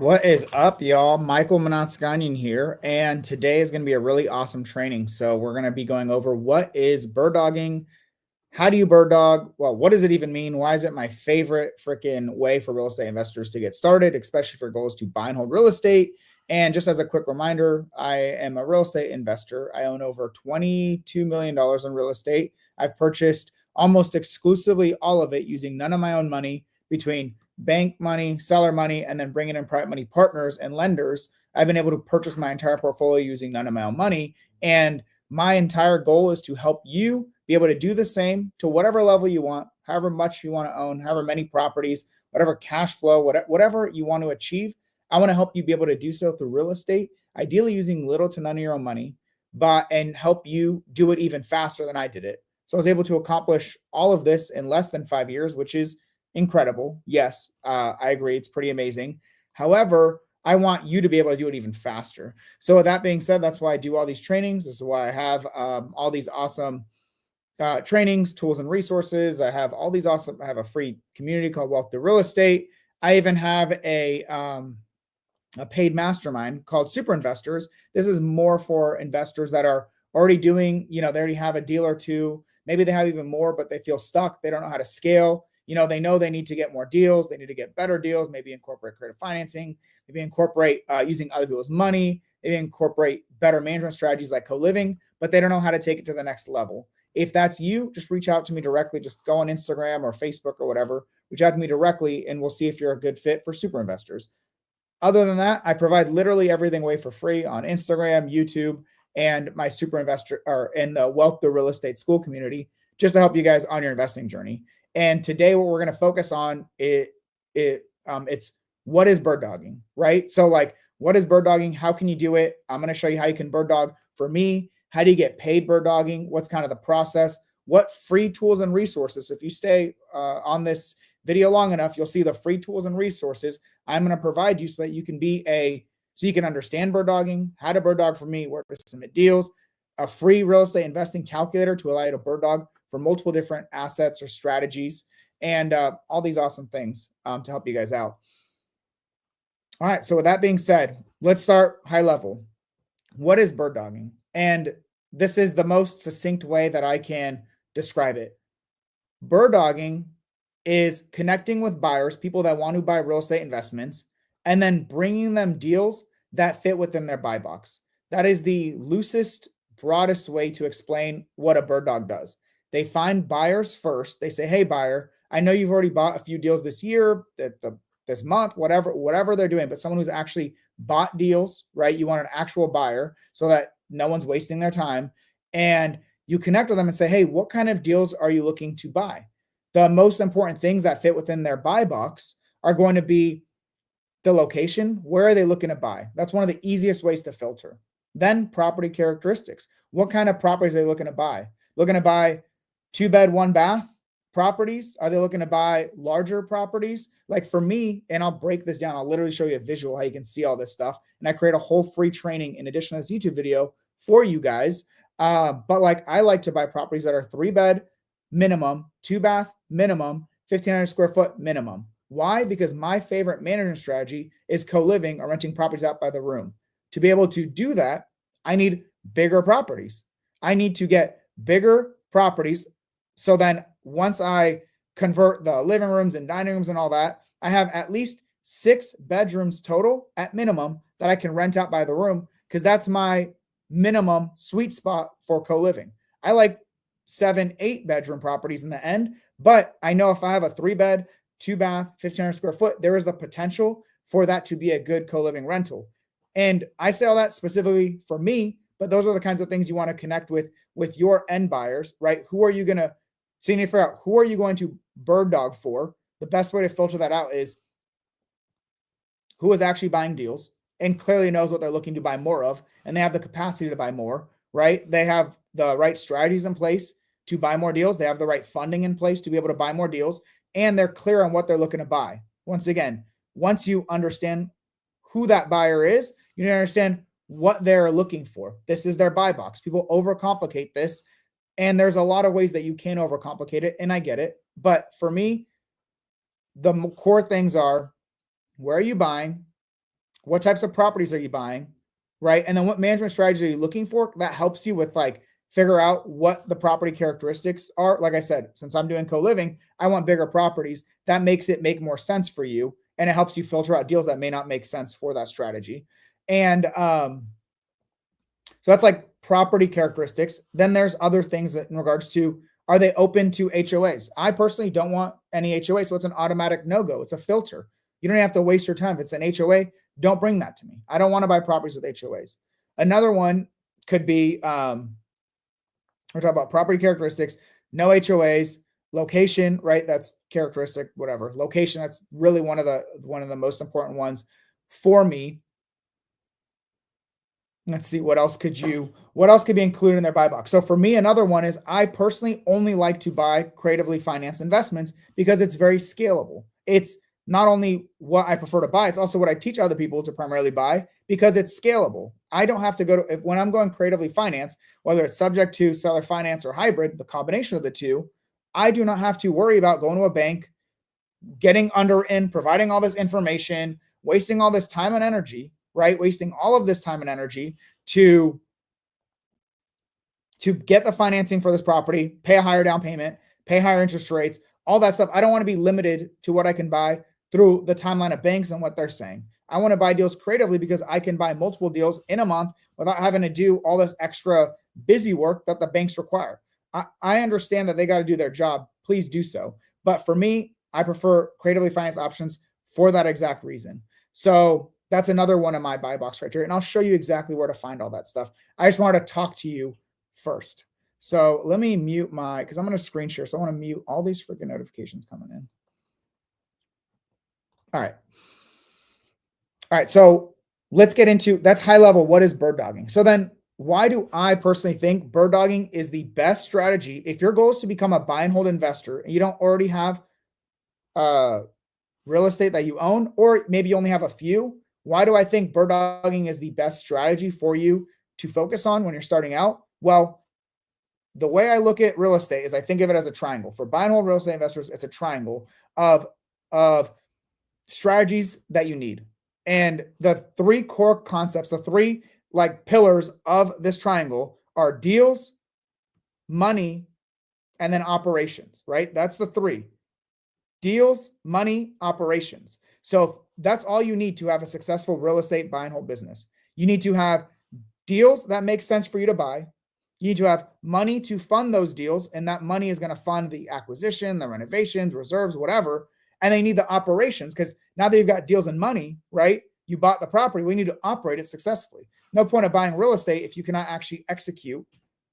What is up, y'all? Michael Manatskanian here, and today is going to be a really awesome training. So we're going to be going over what is bird dogging, how do you bird dog? Well, what does it even mean? Why is it my favorite freaking way for real estate investors to get started, especially for goals to buy and hold real estate? And just as a quick reminder, I am a real estate investor. I own over $22 million in real estate. I've purchased almost exclusively all of it using none of my own money between bank money, seller money, and then bringing in private money partners and lenders. I've been able to purchase my entire portfolio using none of my own money. And my entire goal is to help you be able to do the same to whatever level you want, however much you want to own, however many properties, whatever cash flow, whatever you want to achieve. I want to help you be able to do so through real estate, ideally using little to none of your own money, and help you do it even faster than I did it. So I was able to accomplish all of this in less than 5 years, which is incredible. Yes, I agree. It's pretty amazing. However, I want you to be able to do it even faster. So with that being said, that's why I do all these trainings. This is why I have all these awesome trainings, tools, and resources. I have a free community called Wealth to Real Estate. I even have a paid mastermind called Super Investors. This is more for investors that are already doing, they already have a deal or two. Maybe they have even more, but they feel stuck. They don't know how to scale. They know they need to get more deals. They need to get better deals, maybe incorporate creative financing, maybe incorporate using other people's money, maybe incorporate better management strategies like co-living, but they don't know how to take it to the next level. If that's you, just reach out to me directly. Just go on Instagram or Facebook or whatever, reach out to me directly, and we'll see if you're a good fit for super investors. Other than that, I provide literally everything away for free on Instagram, YouTube, and my super investor or in the Wealth to Real Estate School community, just to help you guys on your investing journey. And today, what we're going to focus on it's what is bird dogging, right? So, like, what is bird dogging? How can you do it? I'm going to show you how you can bird dog for me. How do you get paid bird dogging? What's kind of the process? What free tools and resources? So if you stay on this video long enough, you'll see the free tools and resources I'm going to provide you so that you can understand bird dogging, how to bird dog for me, where to submit deals, a free real estate investing calculator to allow you to bird dog for multiple different assets or strategies, and all these awesome things to help you guys out. All right, so with that being said, let's start high level. What is bird dogging? And this is the most succinct way that I can describe it. Bird dogging is connecting with buyers, people that want to buy real estate investments, and then bringing them deals that fit within their buy box. That is the loosest, broadest way to explain what a bird dog does. They find buyers first. They say, hey, buyer, I know you've already bought a few deals this year, this month, whatever they're doing, but someone who's actually bought deals, right? You want an actual buyer so that no one's wasting their time. And you connect with them and say, hey, what kind of deals are you looking to buy? The most important things that fit within their buy box are going to be the location. Where are they looking to buy? That's one of the easiest ways to filter. Then property characteristics. What kind of properties are they looking to buy? Looking to buy 2-bed, 1-bath properties? Are they looking to buy larger properties? Like for me, and I'll break this down. I'll literally show you a visual how you can see all this stuff. And I create a whole free training in addition to this YouTube video for you guys. But like I like to buy properties that are 3-bed minimum, 2-bath minimum, 1,500 square foot minimum. Why? Because my favorite management strategy is co-living or renting properties out by the room. To be able to do that, I need bigger properties. I need to get bigger properties. So then once I convert the living rooms and dining rooms and all that, I have at least 6 bedrooms total at minimum that I can rent out by the room, because that's my minimum sweet spot for co-living. I like 7, 8 bedroom properties in the end, but I know if I have a 3-bed, 2-bath, 1,500 square foot, there is the potential for that to be a good co-living rental. And I say all that specifically for me, but those are the kinds of things you want to connect with your end buyers, right? Who are you going to, so you need to figure out who are you going to bird dog for? The best way to filter that out is who is actually buying deals and clearly knows what they're looking to buy more of, and they have the capacity to buy more, right? They have the right strategies in place to buy more deals. They have the right funding in place to be able to buy more deals, and they're clear on what they're looking to buy. Once again, once you understand who that buyer is, you need to understand what they're looking for. This is their buy box. People overcomplicate this, and there's a lot of ways that you can overcomplicate. complicate it, and I get it. But for me, the core things are, where are you buying? What types of properties are you buying, right? And then what management strategy are you looking for? That helps you with like figure out what the property characteristics are. Like I said, since I'm doing co-living, I want bigger properties. That makes it make more sense for you, and it helps you filter out deals that may not make sense for that strategy. And so that's like property characteristics. Then there's other things that in regards to, are they open to HOAs? I personally don't want any HOA, so it's an automatic no-go. It's a filter. You don't have to waste your time. If it's an HOA, don't bring that to me. I don't want to buy properties with HOAs. Another one could be, we're talking about property characteristics, no HOAs, location, right? That's characteristic, whatever. Location, that's really one of the most important ones for me. Let's see, what else could be included in their buy box? So for me, another one is I personally only like to buy creatively financed investments because it's very scalable. It's not only what I prefer to buy, it's also what I teach other people to primarily buy because it's scalable. I don't have to go to, when I'm going creatively financed, whether it's subject to seller finance or hybrid, the combination of the two, I do not have to worry about going to a bank, getting underwritten, providing all this information, wasting all this time and energy, right? Wasting all of this time and energy to get the financing for this property, pay a higher down payment, pay higher interest rates, all that stuff. I don't want to be limited to what I can buy through the timeline of banks and what they're saying. I want to buy deals creatively because I can buy multiple deals in a month without having to do all this extra busy work that the banks require. I understand that they got to do their job. Please do so. But for me, I prefer creatively financed options for that exact reason. So that's another one of my buy box criteria. And I'll show you exactly where to find all that stuff. I just wanted to talk to you first. So let me mute because I'm going to screen share. So I want to mute all these freaking notifications coming in. All right. All right. So let's get into, that's high level. What is bird dogging? So then why do I personally think bird dogging is the best strategy? If your goal is to become a buy and hold investor and you don't already have real estate that you own, or maybe you only have a few, why do I think bird dogging is the best strategy for you to focus on when you're starting out? Well, the way I look at real estate is I think of it as a triangle. For buy and hold real estate investors, it's a triangle of strategies that you need. And the three core concepts, the three like pillars of this triangle are deals, money, and then operations, right? That's the three. Deals, money, operations. So that's all you need to have a successful real estate buy and hold business. You need to have deals that make sense for you to buy. You need to have money to fund those deals, and that money is going to fund the acquisition, the renovations, reserves, whatever. And they need the operations because now that you've got deals and money, right? You bought the property. We need to operate it successfully. No point of buying real estate if you cannot actually execute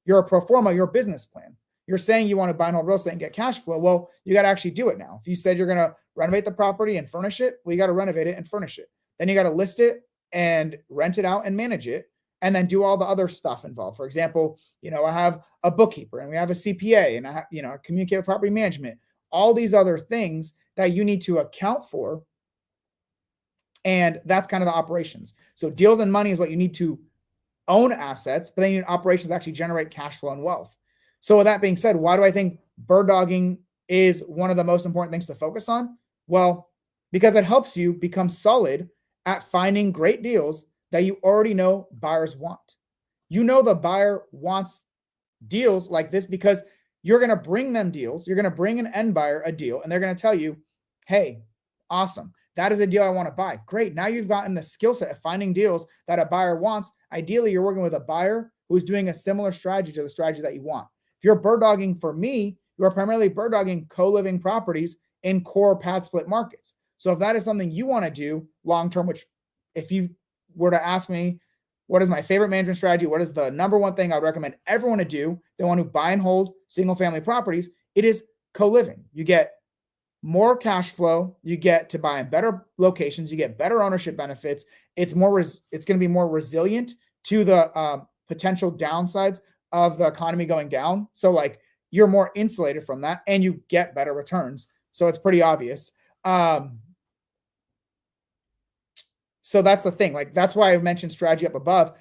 your pro forma, your business plan. You're saying you want to buy and hold real estate and get cash flow. Well, you got to actually do it now. If you said you're going to renovate the property and furnish it, well, you got to renovate it and furnish it. Then you got to list it and rent it out and manage it, and then do all the other stuff involved. For example, I have a bookkeeper and we have a CPA and I have, communicate with property management, all these other things that you need to account for. And that's kind of the operations. So deals and money is what you need to own assets, but then you need operations to actually generate cash flow and wealth. So with that being said, why do I think bird dogging is one of the most important things to focus on? Well, because it helps you become solid at finding great deals that you already know buyers want. You know the buyer wants deals like this because you're going to bring them deals. You're going to bring an end buyer a deal, and they're going to tell you, hey, awesome. That is a deal I want to buy. Great. Now you've gotten the skill set of finding deals that a buyer wants. Ideally, you're working with a buyer who's doing a similar strategy to the strategy that you want. If you're bird dogging for me, you are primarily bird dogging co-living properties in core pad split markets. So if that is something you want to do long-term, which if you were to ask me, what is my favorite management strategy? What is the number one thing I would recommend everyone to do? They want to buy and hold single family properties. It is co-living. You get more cash flow. You get to buy in better locations. You get better ownership benefits. It's going to be more resilient to the potential downsides of the economy going down. So like you're more insulated from that and you get better returns. So it's pretty obvious. So that's the thing. Like, that's why I mentioned strategy up above.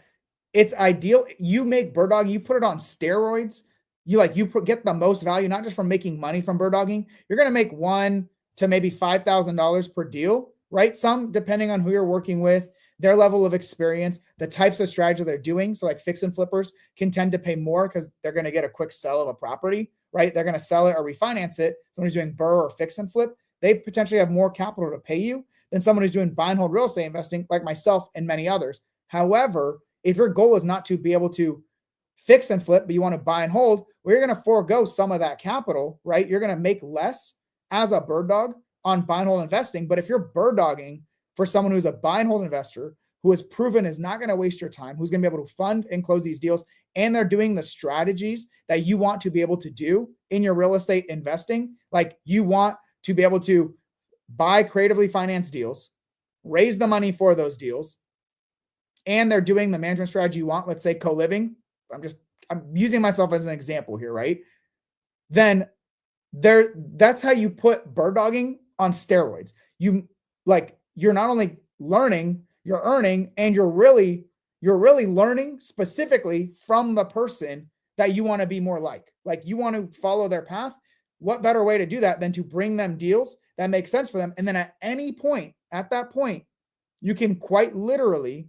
It's ideal. You make bird dogging, you put it on steroids. Get the most value, not just from making money from bird dogging. You're going to make $1,000 to maybe $5,000 per deal, right? Some, depending on who you're working with, their level of experience, the types of strategy they're doing. So like fix and flippers can tend to pay more because they're going to get a quick sell of a property, right? They're going to sell it or refinance it. Someone who's doing burr or fix and flip, they potentially have more capital to pay you than someone who's doing buy and hold real estate investing like myself and many others. However, if your goal is not to be able to fix and flip, but you want to buy and hold, well, you're going to forego some of that capital, right? You're going to make less as a bird dog on buy and hold investing. But if you're bird dogging for someone who's a buy and hold investor who has proven is not going to waste your time, who's going to be able to fund and close these deals, and they're doing the strategies that you want to be able to do in your real estate investing, like you want to be able to buy creatively financed deals, raise the money for those deals, and they're doing the management strategy you want, let's say CoLiving. I'm using myself as an example here, right? Then that's how you put bird dogging on steroids. You're not only learning, you're earning, and you're really learning specifically from the person that you want to be more like. Like you want to follow their path. What better way to do that than to bring them deals that make sense for them? And then at that point, you can quite literally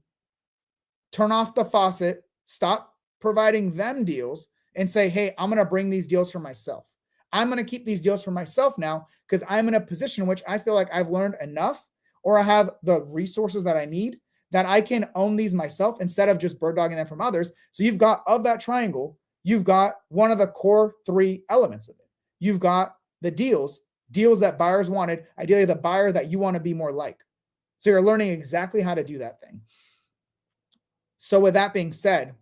turn off the faucet, stop providing them deals, and say, hey, I'm going to bring these deals for myself. I'm going to keep these deals for myself now because I'm in a position in which I feel like I've learned enough or I have the resources that I need that I can own these myself instead of just bird dogging them from others. So you've got, of that triangle, you've got one of the core 3 elements of it. You've got the deals that buyers wanted, ideally the buyer that you want to be more like. So you're learning exactly how to do that thing. So with that being said,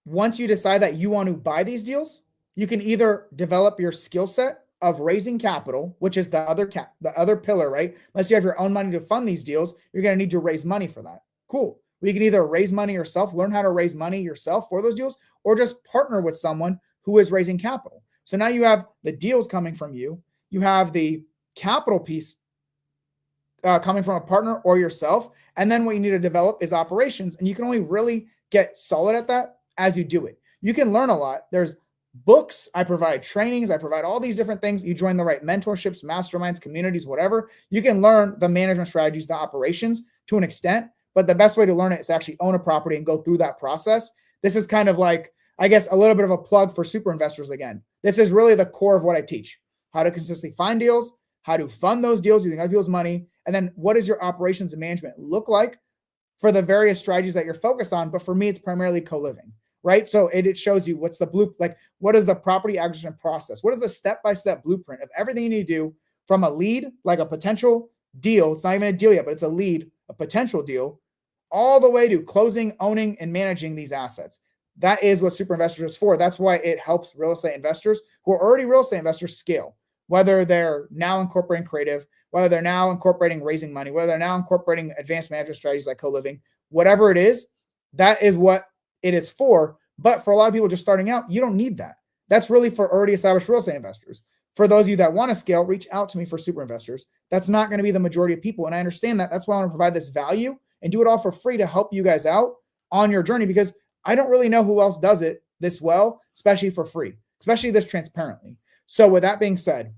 once you decide that you want to buy these deals, you can either develop your skill set of raising capital, which is the other pillar, right? Unless you have your own money to fund these deals, you're going to need to raise money for that. Cool. We can either raise money yourself, learn how to raise money yourself for those deals, or just partner with someone who is raising capital. So now you have the deals coming from you. You have the capital piece coming from a partner or yourself. And then what you need to develop is operations. And you can only really get solid at that as you do it. You can learn a lot. There's books, I provide trainings, I provide all these different things. You join the right mentorships, masterminds, communities, whatever. You can learn the management strategies, the operations to an extent, but the best way to learn it is to actually own a property and go through that process. This is kind of like, I guess, a little bit of a plug for super investors again. This is really the core of what I teach: how to consistently find deals, how to fund those deals using other people's money, and then what does your operations and management look like for the various strategies that you're focused on. But for me, it's primarily CoLiving. Right? So it shows you what's the blue, like what is the property acquisition process? What is the step-by-step blueprint of everything you need to do from a lead, like a potential deal? It's not even a deal yet, but it's a lead, a potential deal, all the way to closing, owning, and managing these assets. That is what super investors is for. That's why it helps real estate investors who are already real estate investors scale, whether they're now incorporating creative, whether they're now incorporating raising money, whether they're now incorporating advanced management strategies like CoLiving, whatever it is, that is what it is for. But for a lot of people just starting out, you don't need that. That's really for already established real estate investors. For those of you that want to scale, reach out to me for super investors. That's not going to be the majority of people. And I understand that. That's why I want to provide this value and do it all for free to help you guys out on your journey, because I don't really know who else does it this well, especially for free, especially this transparently. So with that being said,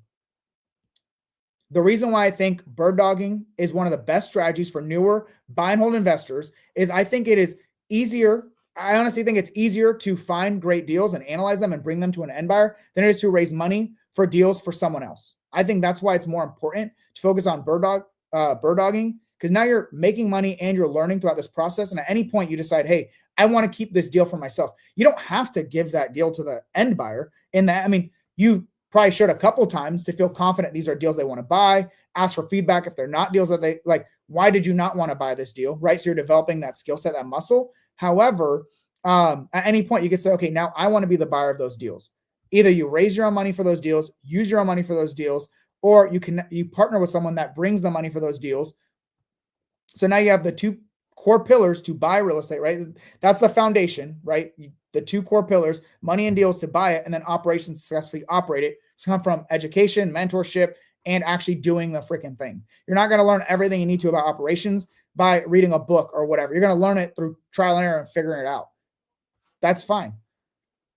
the reason why I think bird dogging is one of the best strategies for newer buy and hold investors is I think it is easier. I honestly think it's easier to find great deals and analyze them and bring them to an end buyer than it is to raise money for deals for someone else. I think that's why it's more important to focus on bird dogging, because now you're making money and you're learning throughout this process. And at any point you decide, hey, I want to keep this deal for myself. You don't have to give that deal to the end buyer in that. I mean, you probably should a couple times to feel confident these are deals they want to buy, ask for feedback if they're not deals that they like. Why did you not want to buy this deal? Right? So you're developing that skill set, that muscle. However, at any point you could say, okay, now I want to be the buyer of those deals. Either you raise your own money for those deals, use your own money for those deals, or you partner with someone that brings the money for those deals. So now you have the 2 core pillars to buy real estate, right? That's the foundation, right? The 2 core pillars, money and deals to buy it, and then operations successfully operate it. It's come from education, mentorship, and actually doing the freaking thing. You're not going to learn everything you need to about operations by reading a book or whatever. You're going to learn it through trial and error and figuring it out. That's fine.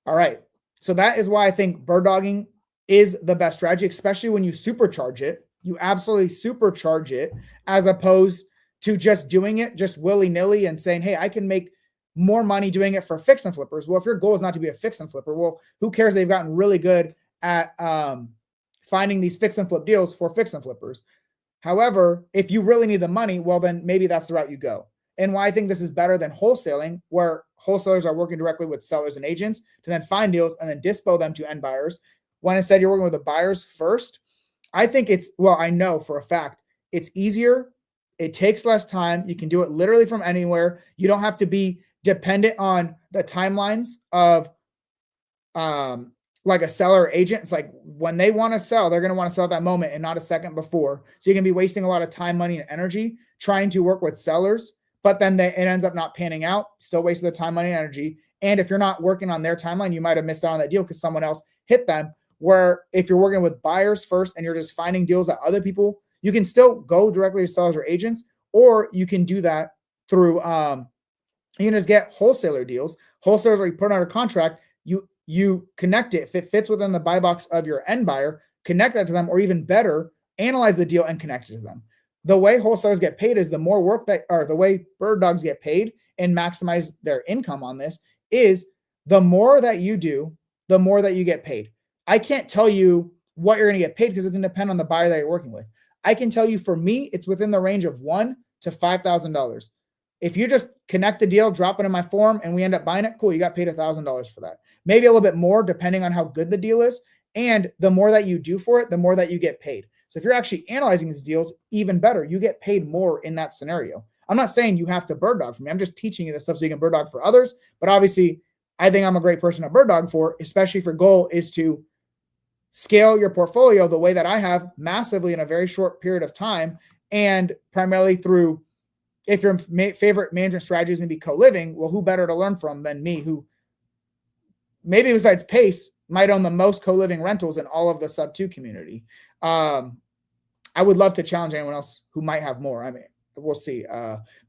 All right. So that is why I think bird dogging is the best strategy, especially when you supercharge it You absolutely supercharge it, as opposed to just doing it just willy-nilly and saying, hey, I can make more money doing it for fix and flippers. Well, if your goal is not to be a fix and flipper, well, who cares? They've gotten really good at finding these fix and flip deals for fix and flippers. However, if you really need the money, well, then maybe that's the route you go. And why I think this is better than wholesaling, where wholesalers are working directly with sellers and agents to then find deals and then dispo them to end buyers, when instead you're working with the buyers first. I think I know for a fact it's easier. It takes less time. You can do it literally from anywhere. You don't have to be dependent on the timelines of like a seller or agent. It's like when they want to sell, they're going to want to sell at that moment and not a second before. So you can be wasting a lot of time, money, and energy trying to work with sellers, but then it ends up not panning out, still wasting the time, money, and energy. And if you're not working on their timeline, you might have missed out on that deal because someone else hit them. Where if you're working with buyers first and you're just finding deals that other people, you can still go directly to sellers or agents, or you can do that through, you can just get wholesaler deals. Wholesalers where you put under contract, you connect it. If it fits within the buy box of your end buyer, connect that to them, or even better, analyze the deal and connect it to them. The way wholesalers get paid is the more work the way bird dogs get paid and maximize their income on this is the more that you do, the more that you get paid. I can't tell you what you're going to get paid because it can depend on the buyer that you're working with. I can tell you for me, it's within the range of $1,000 to $5,000. If you just connect the deal, drop it in my form, and we end up buying it, cool, you got paid $1,000 for that. Maybe a little bit more depending on how good the deal is. And the more that you do for it, the more that you get paid. So if you're actually analyzing these deals, even better, you get paid more in that scenario. I'm not saying you have to bird dog for me. I'm just teaching you this stuff so you can bird dog for others. But obviously, I think I'm a great person to bird dog for, especially if your goal is to scale your portfolio the way that I have massively in a very short period of time, and primarily through, if your favorite management strategy is going to be CoLiving, well, who better to learn from than me, who maybe besides Pace might own the most CoLiving rentals in all of the sub 2 community. I would love to challenge anyone else who might have more. I mean, we'll see.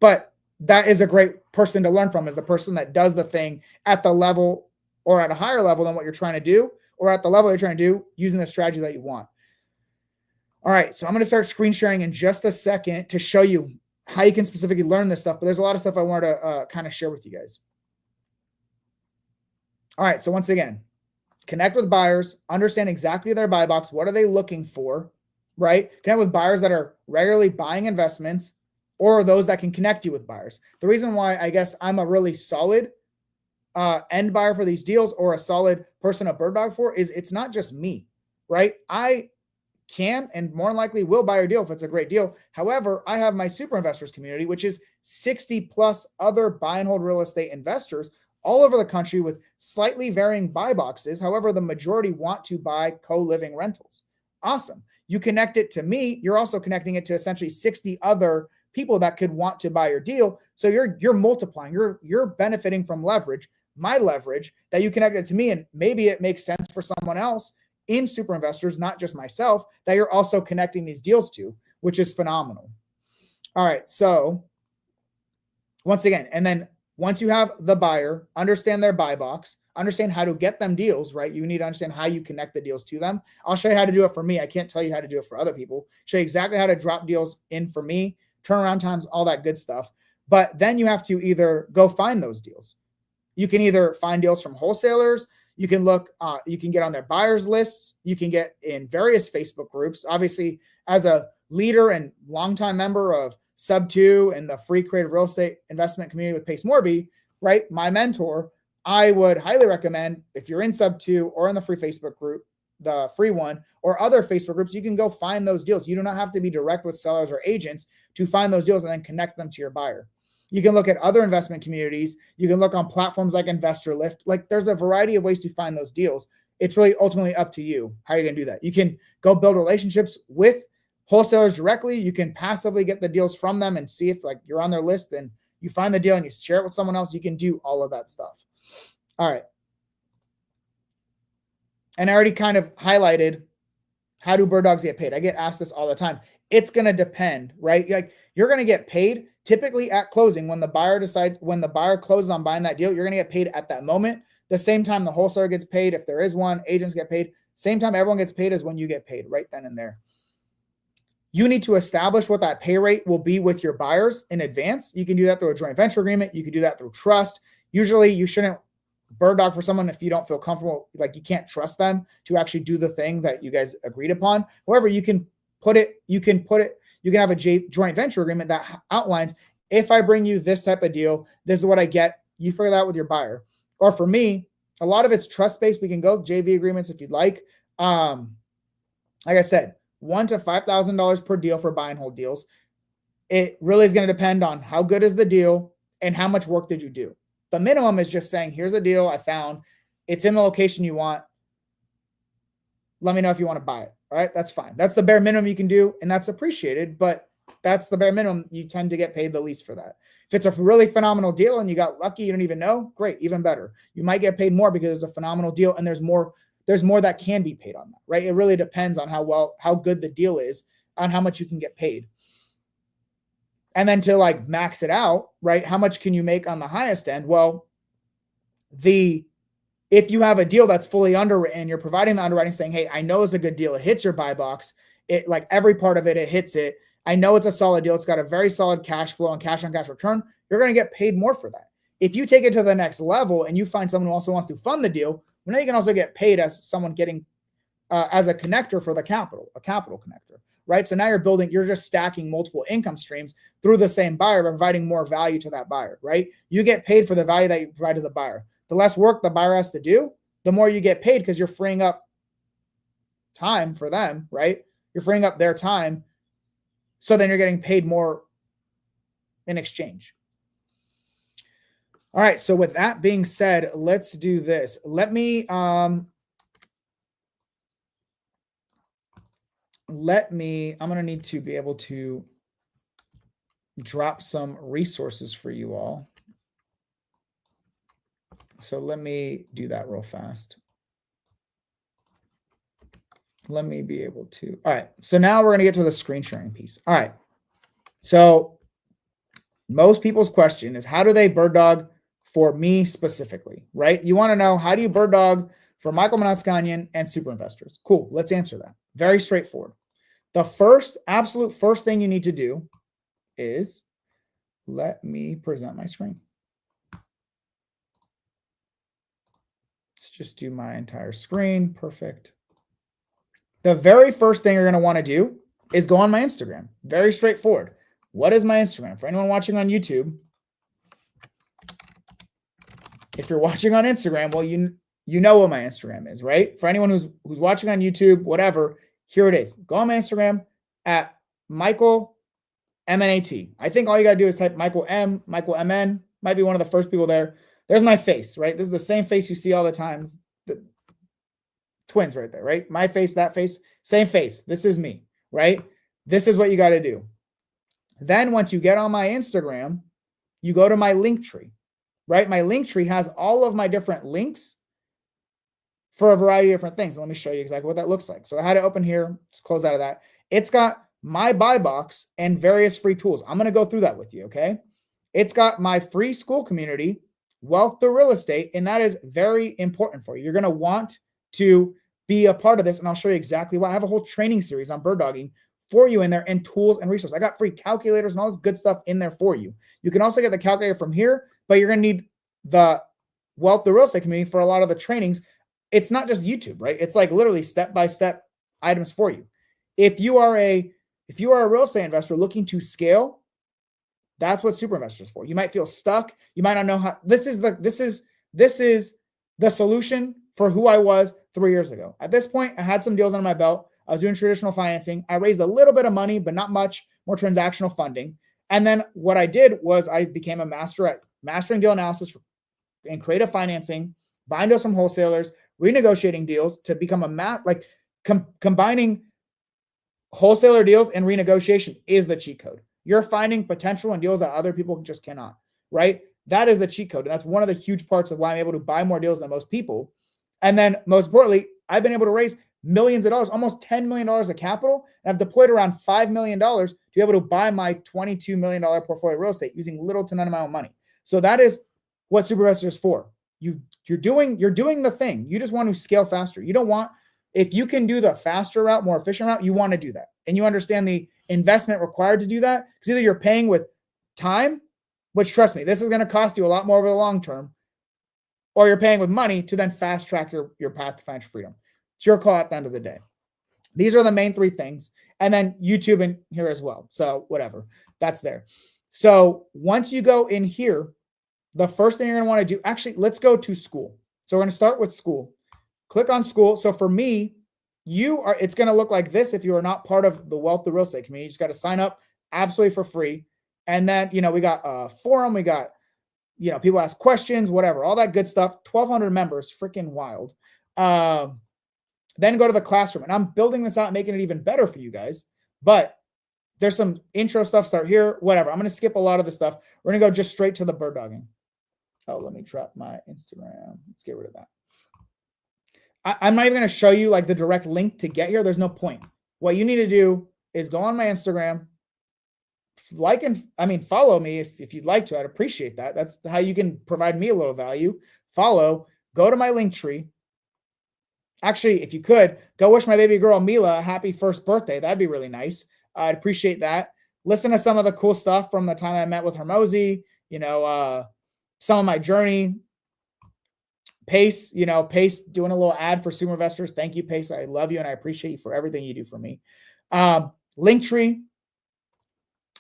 But that is a great person to learn from, is the person that does the thing at the level or at a higher level than what you're trying to do, or at the level you're trying to do using the strategy that you want. All right, so I'm going to start screen sharing in just a second to show you how you can specifically learn this stuff, but there's a lot of stuff I wanted to kind of share with you guys. All right, so once again, connect with buyers, understand exactly their buy box. What are they looking for, right? Connect with buyers that are regularly buying investments, or those that can connect you with buyers. The reason why I guess I'm a really solid end buyer for these deals, or a solid person to bird dog for, is it's not just me, right? I can and more than likely will buy a deal if it's a great deal. However, I have my super investors community, which is 60 plus other buy and hold real estate investors all over the country with slightly varying buy boxes. However, the majority want to buy co-living rentals. Awesome. You connect it to me, you're also connecting it to essentially 60 other people that could want to buy your deal. So you're multiplying, you're benefiting from leverage, my leverage, that you connected to me. And maybe it makes sense for someone else in super investors, not just myself, that you're also connecting these deals to, which is phenomenal. All right. So once again, and then once you have the buyer, understand their buy box, understand how to get them deals, right? You need to understand how you connect the deals to them. I'll show you how to do it for me. I can't tell you how to do it for other people. Show you exactly how to drop deals in for me, turnaround times, all that good stuff. But then you have to either go find those deals. You can either find deals from wholesalers. You can look, you can get on their buyers lists. You can get in various Facebook groups. Obviously, as a leader and longtime member of Sub 2 and the free creative real estate investment community with Pace Morby, right? My mentor, I would highly recommend, if you're in Sub 2 or in the free Facebook group, the free one, or other Facebook groups, you can go find those deals. You do not have to be direct with sellers or agents to find those deals and then connect them to your buyer. You can look at other investment communities. You can look on platforms like Investor Lift. Like, there's a variety of ways to find those deals. It's really ultimately up to you how you're going to do that. You can go build relationships with wholesalers directly. You can passively get the deals from them and see if like you're on their list and you find the deal and you share it with someone else. You can do all of that stuff. All right. And I already kind of highlighted, how do bird dogs get paid? I get asked this all the time. It's going to depend, right? Like, you're going to get paid typically at closing. When the buyer closes on buying that deal, you're going to get paid at that moment. The same time the wholesaler gets paid, if there is one, agents get paid. Same time everyone gets paid is when you get paid, right then and there. You need to establish what that pay rate will be with your buyers in advance. You can do that through a joint venture agreement. You can do that through trust. Usually you shouldn't bird dog for someone if you don't feel comfortable, like you can't trust them to actually do the thing that you guys agreed upon. However, you can have a joint venture agreement that outlines, if I bring you this type of deal, this is what I get. You figure that out with your buyer. Or for me, a lot of it's trust-based. We can go JV agreements if you'd like. Like I said, $1,000 to $5,000 per deal for buy and hold deals. It really is going to depend on how good is the deal and how much work did you do. The minimum is just saying, here's a deal I found. It's in the location you want. Let me know if you want to buy it. All right, that's fine. That's the bare minimum you can do, and that's appreciated, but that's the bare minimum. You tend to get paid the least for that. If it's a really phenomenal deal and you got lucky, you don't even know, great, even better. You might get paid more because it's a phenomenal deal and there's more that can be paid on that, right? It really depends on how good the deal is, on how much you can get paid. And then to like max it out, right? How much can you make on the highest end? Well, if you have a deal that's fully underwritten, you're providing the underwriting saying, hey, I know it's a good deal. It hits your buy box. It like every part of it hits it. I know it's a solid deal. It's got a very solid cash flow and cash on cash return. You're going to get paid more for that. If you take it to the next level and you find someone who also wants to fund the deal, well, now you can also get paid as someone getting as a connector for the capital, a capital connector, right? So now you're just stacking multiple income streams through the same buyer, by providing more value to that buyer, right? You get paid for the value that you provide to the buyer. The less work the buyer has to do, the more you get paid because you're freeing up time for them, right? You're freeing up their time. So then you're getting paid more in exchange. All right. So with that being said, let's do this. I'm going to need to be able to drop some resources for you all. So let me do that real fast. Let me be able to. All right. So now we're going to get to the screen sharing piece. All right. So most people's question is, how do they bird dog for me specifically, right? You want to know, how do you bird dog for Michael Manatskanian and super investors? Cool. Let's answer that. Very straightforward. The absolute first thing you need to do is, let me present my screen. Let's just do my entire screen. Perfect. The very first thing you're going to want to do is go on my Instagram. Very straightforward. What is my Instagram? For anyone watching on YouTube, if you're watching on Instagram, well, you know what my Instagram is, right? For anyone who's watching on YouTube, whatever, here it is. Go on my Instagram at Michael MNAT. I think all you got to do is type Michael M, Michael MN. Might be one of the first people there. There's my face, right? This is the same face you see all the time. The twins right there, right? My face, that face, same face. This is me, right? This is what you got to do. Then once you get on my Instagram, you go to my link tree, right? My link tree has all of my different links for a variety of different things. And let me show you exactly what that looks like. So I had it open here. Let's close out of that. It's got my buy box and various free tools. I'm going to go through that with you, okay? It's got my free school community, Wealth Through Real Estate, and that is very important for you. You're going to want to be a part of this, and I'll show you exactly why. I have a whole training series on bird dogging for you in there, and tools and resources. I got free calculators and all this good stuff in there for you. You can also get the calculator from here, but you're going to need the Wealth Through Real Estate community for a lot of the trainings. It's not just YouTube, right? It's like literally step-by-step items for you. If you are a real estate investor looking to scale, that's what super investors for. You might feel stuck. You might not know how. This is the solution for who I was 3 years ago. At this point, I had some deals under my belt. I was doing traditional financing. I raised a little bit of money, but not much, more transactional funding. And then what I did was I became a master at mastering deal analysis and creative financing, buying deals from wholesalers, renegotiating deals to become combining wholesaler deals and renegotiation is the cheat code. You're finding potential in deals that other people just cannot, right? That is the cheat code. And that's one of the huge parts of why I'm able to buy more deals than most people. And then most importantly, I've been able to raise millions of dollars, almost $10 million of capital. And I've deployed around $5 million to be able to buy my $22 million portfolio of real estate using little to none of my own money. So that is what super investors is for. You're doing the thing. You just want to scale faster. You don't want, if you can do the faster route, more efficient route, you want to do that. And you understand investment required to do that. Because either you're paying with time, which trust me, this is going to cost you a lot more over the long term, or you're paying with money to then fast track your path to financial freedom. It's your call at the end of the day. These are the main 3 things. And then YouTube in here as well. So whatever, that's there. So once you go in here, the first thing you're going to want to do, actually, let's go to school. So we're going to start with school. Click on school. So for me, it's going to look like this if you are not part of the Wealth of Real Estate community. You just got to sign up absolutely for free. And then, we got a forum, we got, people ask questions, whatever, all that good stuff. 1,200 members, freaking wild. Then go to the classroom, and I'm building this out, making it even better for you guys. But there's some intro stuff, start here, whatever. I'm going to skip a lot of the stuff. We're going to go just straight to the bird dogging. Oh, let me drop my Instagram. Let's get rid of that. I'm not even going to show you like the direct link to get here. There's no point. What you need to do is go on my Instagram, follow me if you'd like to. I'd appreciate that. That's how you can provide me a little value. Follow, go to my link tree. Actually, if you could, go wish my baby girl Mila a happy first birthday. That'd be really nice. I'd appreciate that. Listen to some of the cool stuff from the time I met with Hermosi, some of my journey. Pace doing a little ad for Super Investors. Thank you, Pace. I love you and I appreciate you for everything you do for me. Linktree.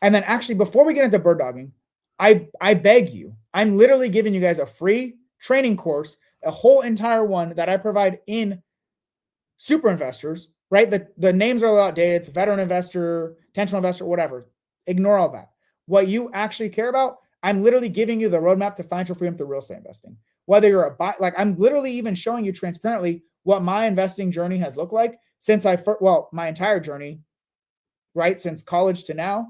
And then actually, before we get into bird dogging, I beg you, I'm literally giving you guys a free training course, a whole entire one that I provide in Super Investors, right? The names are a lot outdated. It's veteran investor, intentional investor, whatever. Ignore all that. What you actually care about, I'm literally giving you the roadmap to financial freedom through real estate investing. Whether you're I'm literally even showing you transparently what my investing journey has looked like since my entire journey, right? Since college to now.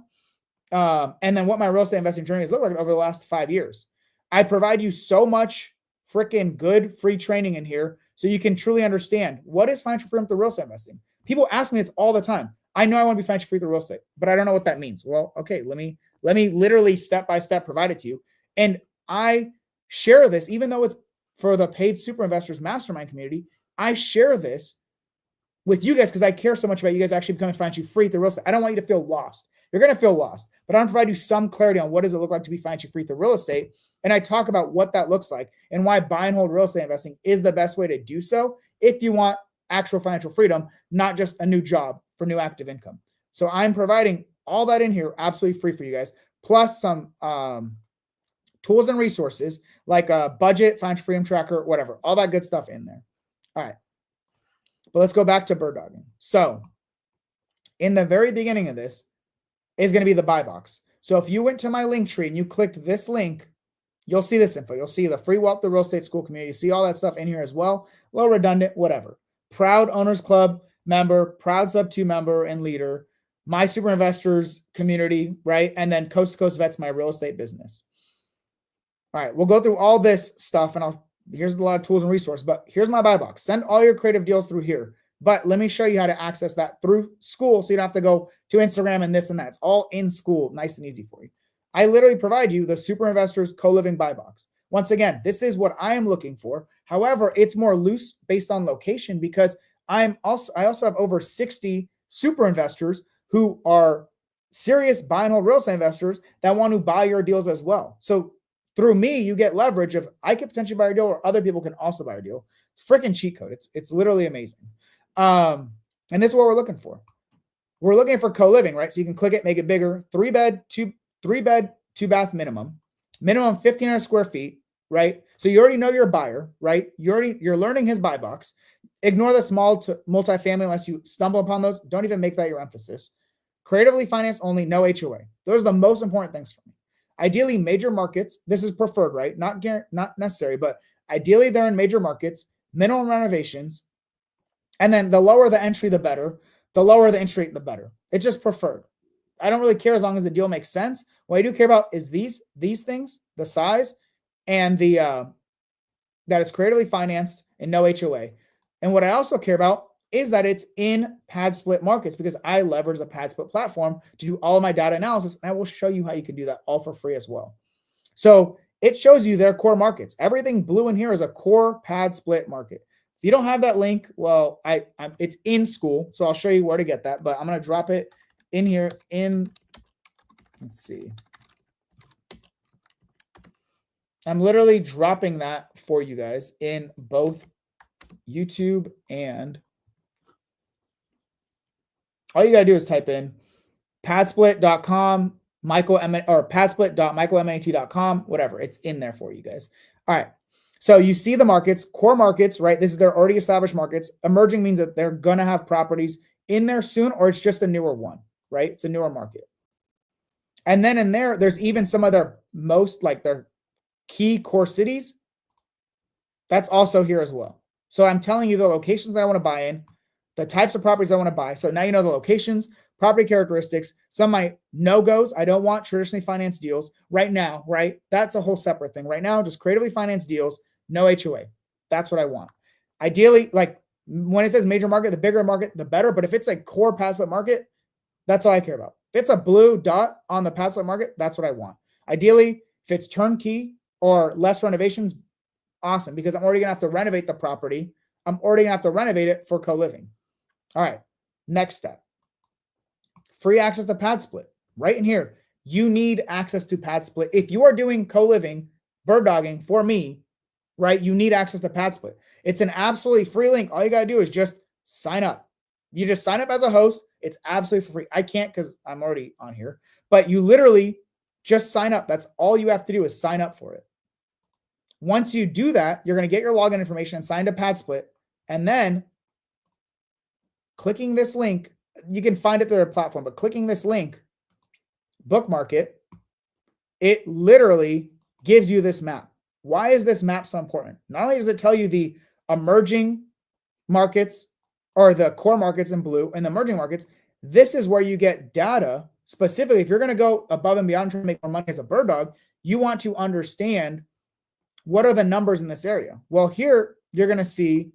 And then what my real estate investing journey has looked like over the last 5 years. I provide you so much freaking good free training in here so you can truly understand what is financial freedom through real estate investing. People ask me this all the time. I know I want to be financial free through real estate, but I don't know what that means. Well, okay, let me literally step by step provide it to you. And I share this, even though it's for the paid Super Investors Mastermind community, I share this with you guys because I care so much about you guys actually becoming financially free through real estate. I don't want you to feel lost. You're going to feel lost, but I'm going to provide you some clarity on what does it look like to be financially free through real estate. And I talk about what that looks like and why buy and hold real estate investing is the best way to do so if you want actual financial freedom, not just a new job for new active income. So I'm providing all that in here absolutely free for you guys, plus some tools and resources like a budget, financial freedom tracker, whatever, all that good stuff in there. All right. But let's go back to bird dogging. So in the very beginning of this is going to be the buy box. So if you went to my link tree and you clicked this link, you'll see this info. You'll see the free Wealth the Real Estate School community. You see all that stuff in here as well. A little redundant, whatever. Proud Owners Club member, proud Sub 2 member and leader, my Super Investors community, right? And then Coast to Coast Vets, my real estate business. All right, we'll go through all this stuff and here's a lot of tools and resources, but here's my buy box. Send all your creative deals through here. But let me show you how to access that through school so you don't have to go to Instagram and this and that. It's all in school, nice and easy for you. I literally provide you the Super Investors CoLiving buy box. Once again, this is what I am looking for. However, it's more loose based on location because I also have over 60 super investors who are serious buy and hold real estate investors that want to buy your deals as well. So through me, you get leverage of I could potentially buy a deal or other people can also buy a deal. Freaking cheat code. It's literally amazing. And this is what we're looking for. We're looking for co-living, right? So you can click it, make it bigger. 3-bed, 2-bath minimum 1,500 square feet, right? So you already know your buyer, right? You're learning his buy box. Ignore the small to multifamily unless you stumble upon those. Don't even make that your emphasis. Creatively financed only, no HOA. Those are the most important things for me. Ideally, major markets. This is preferred, right? Not necessary, but ideally they're in major markets, minimum renovations, and then the lower the entry, the better. The lower the entry rate, the better. It's just preferred. I don't really care as long as the deal makes sense. What I do care about is these things, the size, and the that it's creatively financed and no HOA. And what I also care about is that it's in pad split markets because I leverage the pad split platform to do all of my data analysis. And I will show you how you can do that all for free as well. So it shows you their core markets. Everything blue in here is a core pad split market. If you don't have that link, well, it's in school. So I'll show you where to get that, but I'm going to drop it in here let's see. I'm literally dropping that for you guys in both YouTube and all you got to do is type in padsplit.com, or padsplit.michaelmnat.com, whatever. It's in there for you guys. All right. So you see the markets, core markets, right? This is their already established markets. Emerging means that they're going to have properties in there soon, or it's just a newer one, right? It's a newer market. And then in there's even some of their most, like their key core cities. That's also here as well. So I'm telling you the locations that I want to buy in, the types of properties I want to buy. So now you know the locations, property characteristics, some of my no-goes. I don't want traditionally financed deals right now, right? That's a whole separate thing. Right now, just creatively financed deals, no HOA. That's what I want. Ideally, like when it says major market, the bigger market, the better. But if it's a core pad split market, that's all I care about. If it's a blue dot on the pad split market, that's what I want. Ideally, if it's turnkey or less renovations, awesome, because I'm already going to have to renovate the property. I'm already going to have to renovate it for co-living. All right, next step. Free access to pad split. Right in here, you need access to pad split. If you are doing co-living, bird dogging for me, right, you need access to pad split. It's an absolutely free link. All you got to do is just sign up. You just sign up as a host. It's absolutely for free. I can't because I'm already on here, but you literally just sign up. That's all you have to do is sign up for it. Once you do that, you're going to get your login information and sign to pad split. And then clicking this link, you can find it through their platform, but clicking this link, bookmark it, it literally gives you this map. Why is this map so important? Not only does it tell you the emerging markets or the core markets in blue and the emerging markets, this is where you get data specifically. If you're going to go above and beyond trying to make more money as a bird dog, you want to understand what are the numbers in this area. Well, here you're going to see,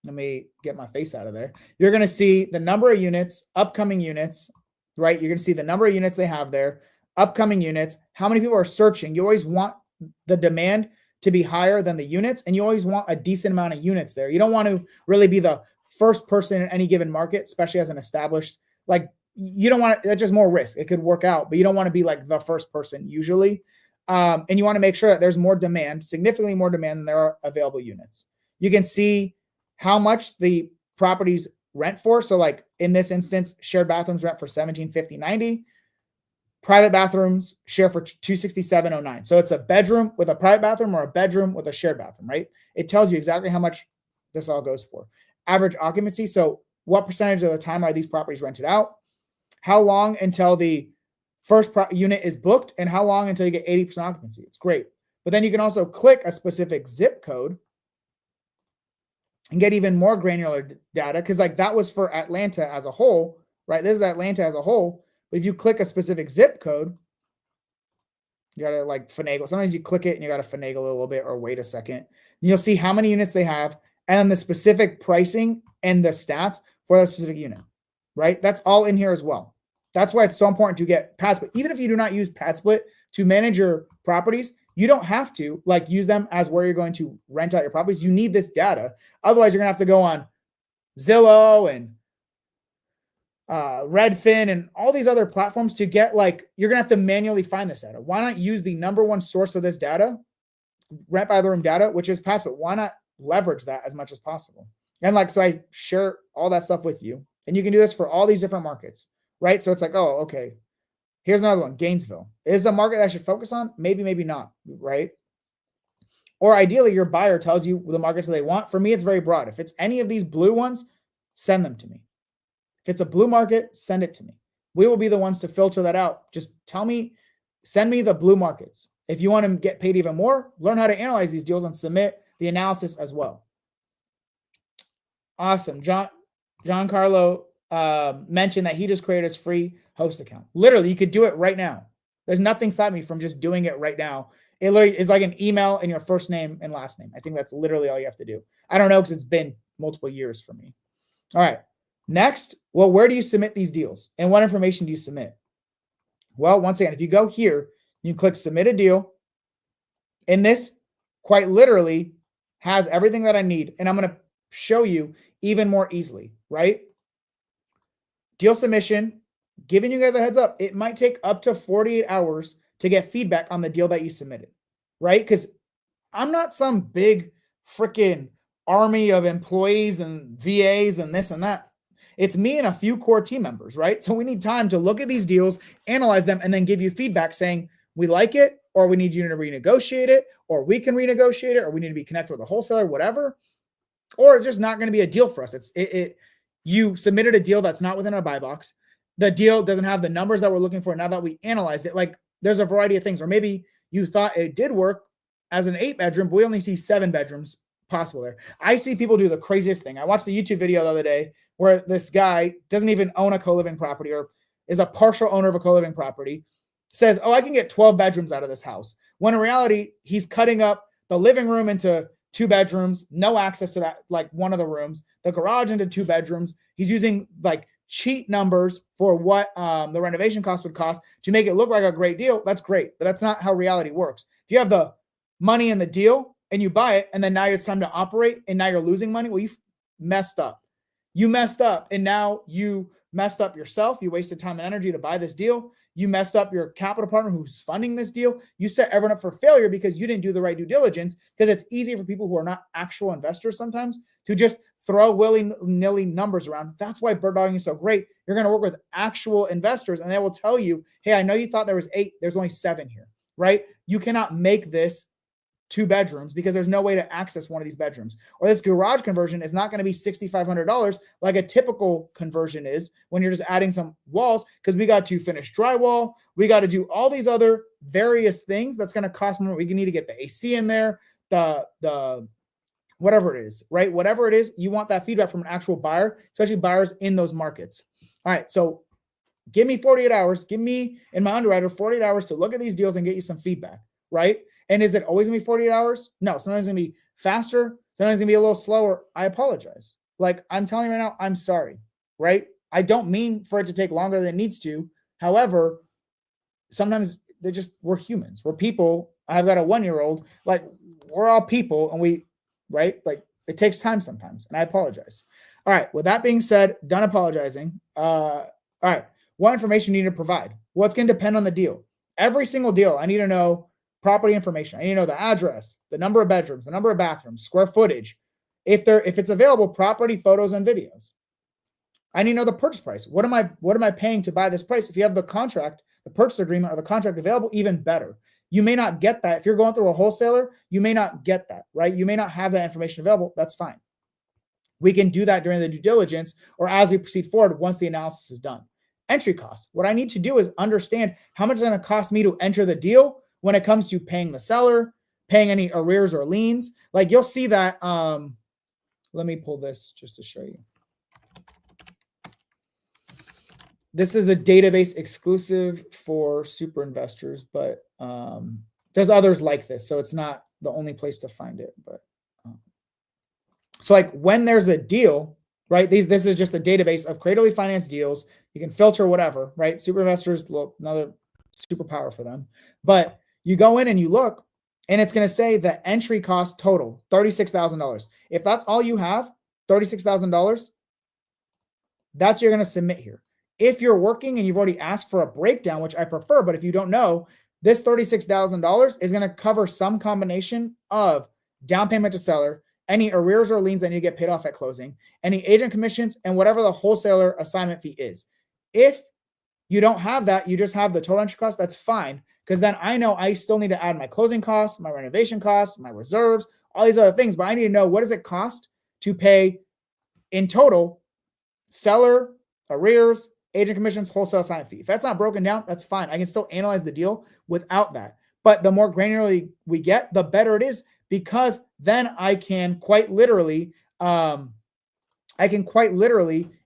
let me get my face out of there. You're going to see the number of units, upcoming units, right? You're going to see the number of units they have there, upcoming units, how many people are searching. You always want the demand to be higher than the units, and you always want a decent amount of units there. You don't want to really be the first person in any given market, especially as an established, like you don't want, that's just more risk. It could work out, but you don't want to be like the first person usually. And you want to make sure that there's more demand, significantly more demand than there are available units. You can see how much the properties rent for. So like in this instance, shared bathrooms rent for $17.50.90. Private bathrooms share for $267.09. So it's a bedroom with a private bathroom or a bedroom with a shared bathroom, right? It tells you exactly how much this all goes for. Average occupancy. So what percentage of the time are these properties rented out? How long until the first unit is booked, and how long until you get 80% occupancy? It's great. But then you can also click a specific zip code and get even more granular data, because like that was for Atlanta as a whole, right? This is Atlanta as a whole. But if you click a specific zip code, you got to like finagle. Sometimes you click it and you got to finagle a little bit or wait a second. And you'll see how many units they have and the specific pricing and the stats for that specific unit, right? That's all in here as well. That's why it's so important to get pad split. Even if you do not use pad split to manage your properties, you don't have to like use them as where you're going to rent out your properties. You need this data. Otherwise, you're going to have to go on Zillow and Redfin and all these other platforms to get like, you're going to have to manually find this data. Why not use the number one source of this data, rent by the room data, which is pad split? Why not leverage that as much as possible? And like, so I share all that stuff with you, and you can do this for all these different markets, right? So it's like, oh, okay. Here's another one, Gainesville. Is a market that I should focus on? Maybe, maybe not, right? Or ideally, your buyer tells you the markets that they want. For me, it's very broad. If it's any of these blue ones, send them to me. If it's a blue market, send it to me. We will be the ones to filter that out. Just tell me, send me the blue markets. If you want to get paid even more, learn how to analyze these deals and submit the analysis as well. Awesome. Giancarlo mentioned that he just created his free host account. Literally, you could do it right now. There's nothing stopping me from just doing it right now. It literally is like an email and your first name and last name. I think that's literally all you have to do. I don't know because it's been multiple years for me. All right. Next, well, where do you submit these deals? And what information do you submit? Well, once again, if you go here, you click submit a deal. And this quite literally has everything that I need. And I'm going to show you even more easily, right? deal submission, giving you guys a heads up, it might take up to 48 hours to get feedback on the deal that you submitted, right? Because I'm not some big freaking army of employees and VAs and this and that. It's me and a few core team members, right? So we need time to look at these deals, analyze them, and then give you feedback saying, we like it, or we need you to renegotiate it, or we can renegotiate it, or we need to be connected with a wholesaler, whatever, or it's just not going to be a deal for us. You submitted a deal that's not within our buy box. The deal doesn't have the numbers that we're looking for now that we analyzed it. Like there's a variety of things, or maybe you thought it did work as an 8-bedroom, but we only see 7 bedrooms possible there. I see people do the craziest thing. I watched a YouTube video the other day where this guy doesn't even own a co-living property or is a partial owner of a co-living property, says, oh, I can get 12 bedrooms out of this house. When in reality, he's cutting up the living room into 2 bedrooms, no access to that, like one of the rooms, the garage into 2 bedrooms. He's using like cheat numbers for what the renovation cost would cost to make it look like a great deal. That's great, but that's not how reality works. If you have the money in the deal and you buy it and then now it's time to operate and now you're losing money, well, you messed up. You messed up, and now you messed up yourself. You wasted time and energy to buy this deal. You messed up your capital partner who's funding this deal. You set everyone up for failure because you didn't do the right due diligence, because it's easy for people who are not actual investors sometimes to just throw willy-nilly numbers around. That's why bird dogging is so great. You're going to work with actual investors and they will tell you, hey, I know you thought there was 8. There's only 7 here, right? You cannot make this 2 bedrooms because there's no way to access one of these bedrooms. Or this garage conversion is not going to be $6,500 like a typical conversion is when you're just adding some walls, because we got to finish drywall. We got to do all these other various things that's going to cost more. We need to get the AC in there, the whatever it is, right? Whatever it is, you want that feedback from an actual buyer, especially buyers in those markets. All right, so give me 48 hours. Give me and my underwriter 48 hours to look at these deals and get you some feedback, right? And is it always gonna be 48 hours? No, sometimes it's gonna be faster. Sometimes it's gonna be a little slower. I apologize. Like I'm telling you right now, I'm sorry, right? I don't mean for it to take longer than it needs to. However, sometimes we're humans. We're people. I've got a 1-year-old. Like we're all people and right? Like it takes time sometimes and I apologize. All right. With that being said, done apologizing. All right. What information you need to provide? What's going to depend on the deal? Every single deal, I need to know property information. I need to know the address, the number of bedrooms, the number of bathrooms, square footage. If it's available, property photos and videos. I need to know the purchase price. What am I paying to buy this price? If you have the contract, the purchase agreement or the contract available, even better. You may not get that. If you're going through a wholesaler, you may not get that, right? You may not have that information available. That's fine. We can do that during the due diligence or as we proceed forward once the analysis is done. Entry costs. What I need to do is understand how much it's going to cost me to enter the deal when it comes to paying the seller, paying any arrears or liens. Like you'll see that. Let me pull this just to show you. This is a database exclusive for super investors, but there's others like this. So it's not the only place to find it. But so like when there's a deal, right? This is just a database of creatively financed deals. You can filter whatever, right? Super investors, another superpower for them. But you go in and you look, and it's going to say the entry cost total, $36,000. If that's all you have, $36,000, that's what you're going to submit here. If you're working and you've already asked for a breakdown, which I prefer, but if you don't know, this $36,000 is going to cover some combination of down payment to seller, any arrears or liens that need to get paid off at closing, any agent commissions, and whatever the wholesaler assignment fee is. If you don't have that, you just have the total entry cost, that's fine, because then I know I still need to add my closing costs, my renovation costs, my reserves, all these other things, but I need to know what does it cost to pay in total seller, arrears, agent commissions, wholesale assignment fee. If that's not broken down, that's fine. I can still analyze the deal without that. But the more granularly we get, the better it is, because then I can quite literally,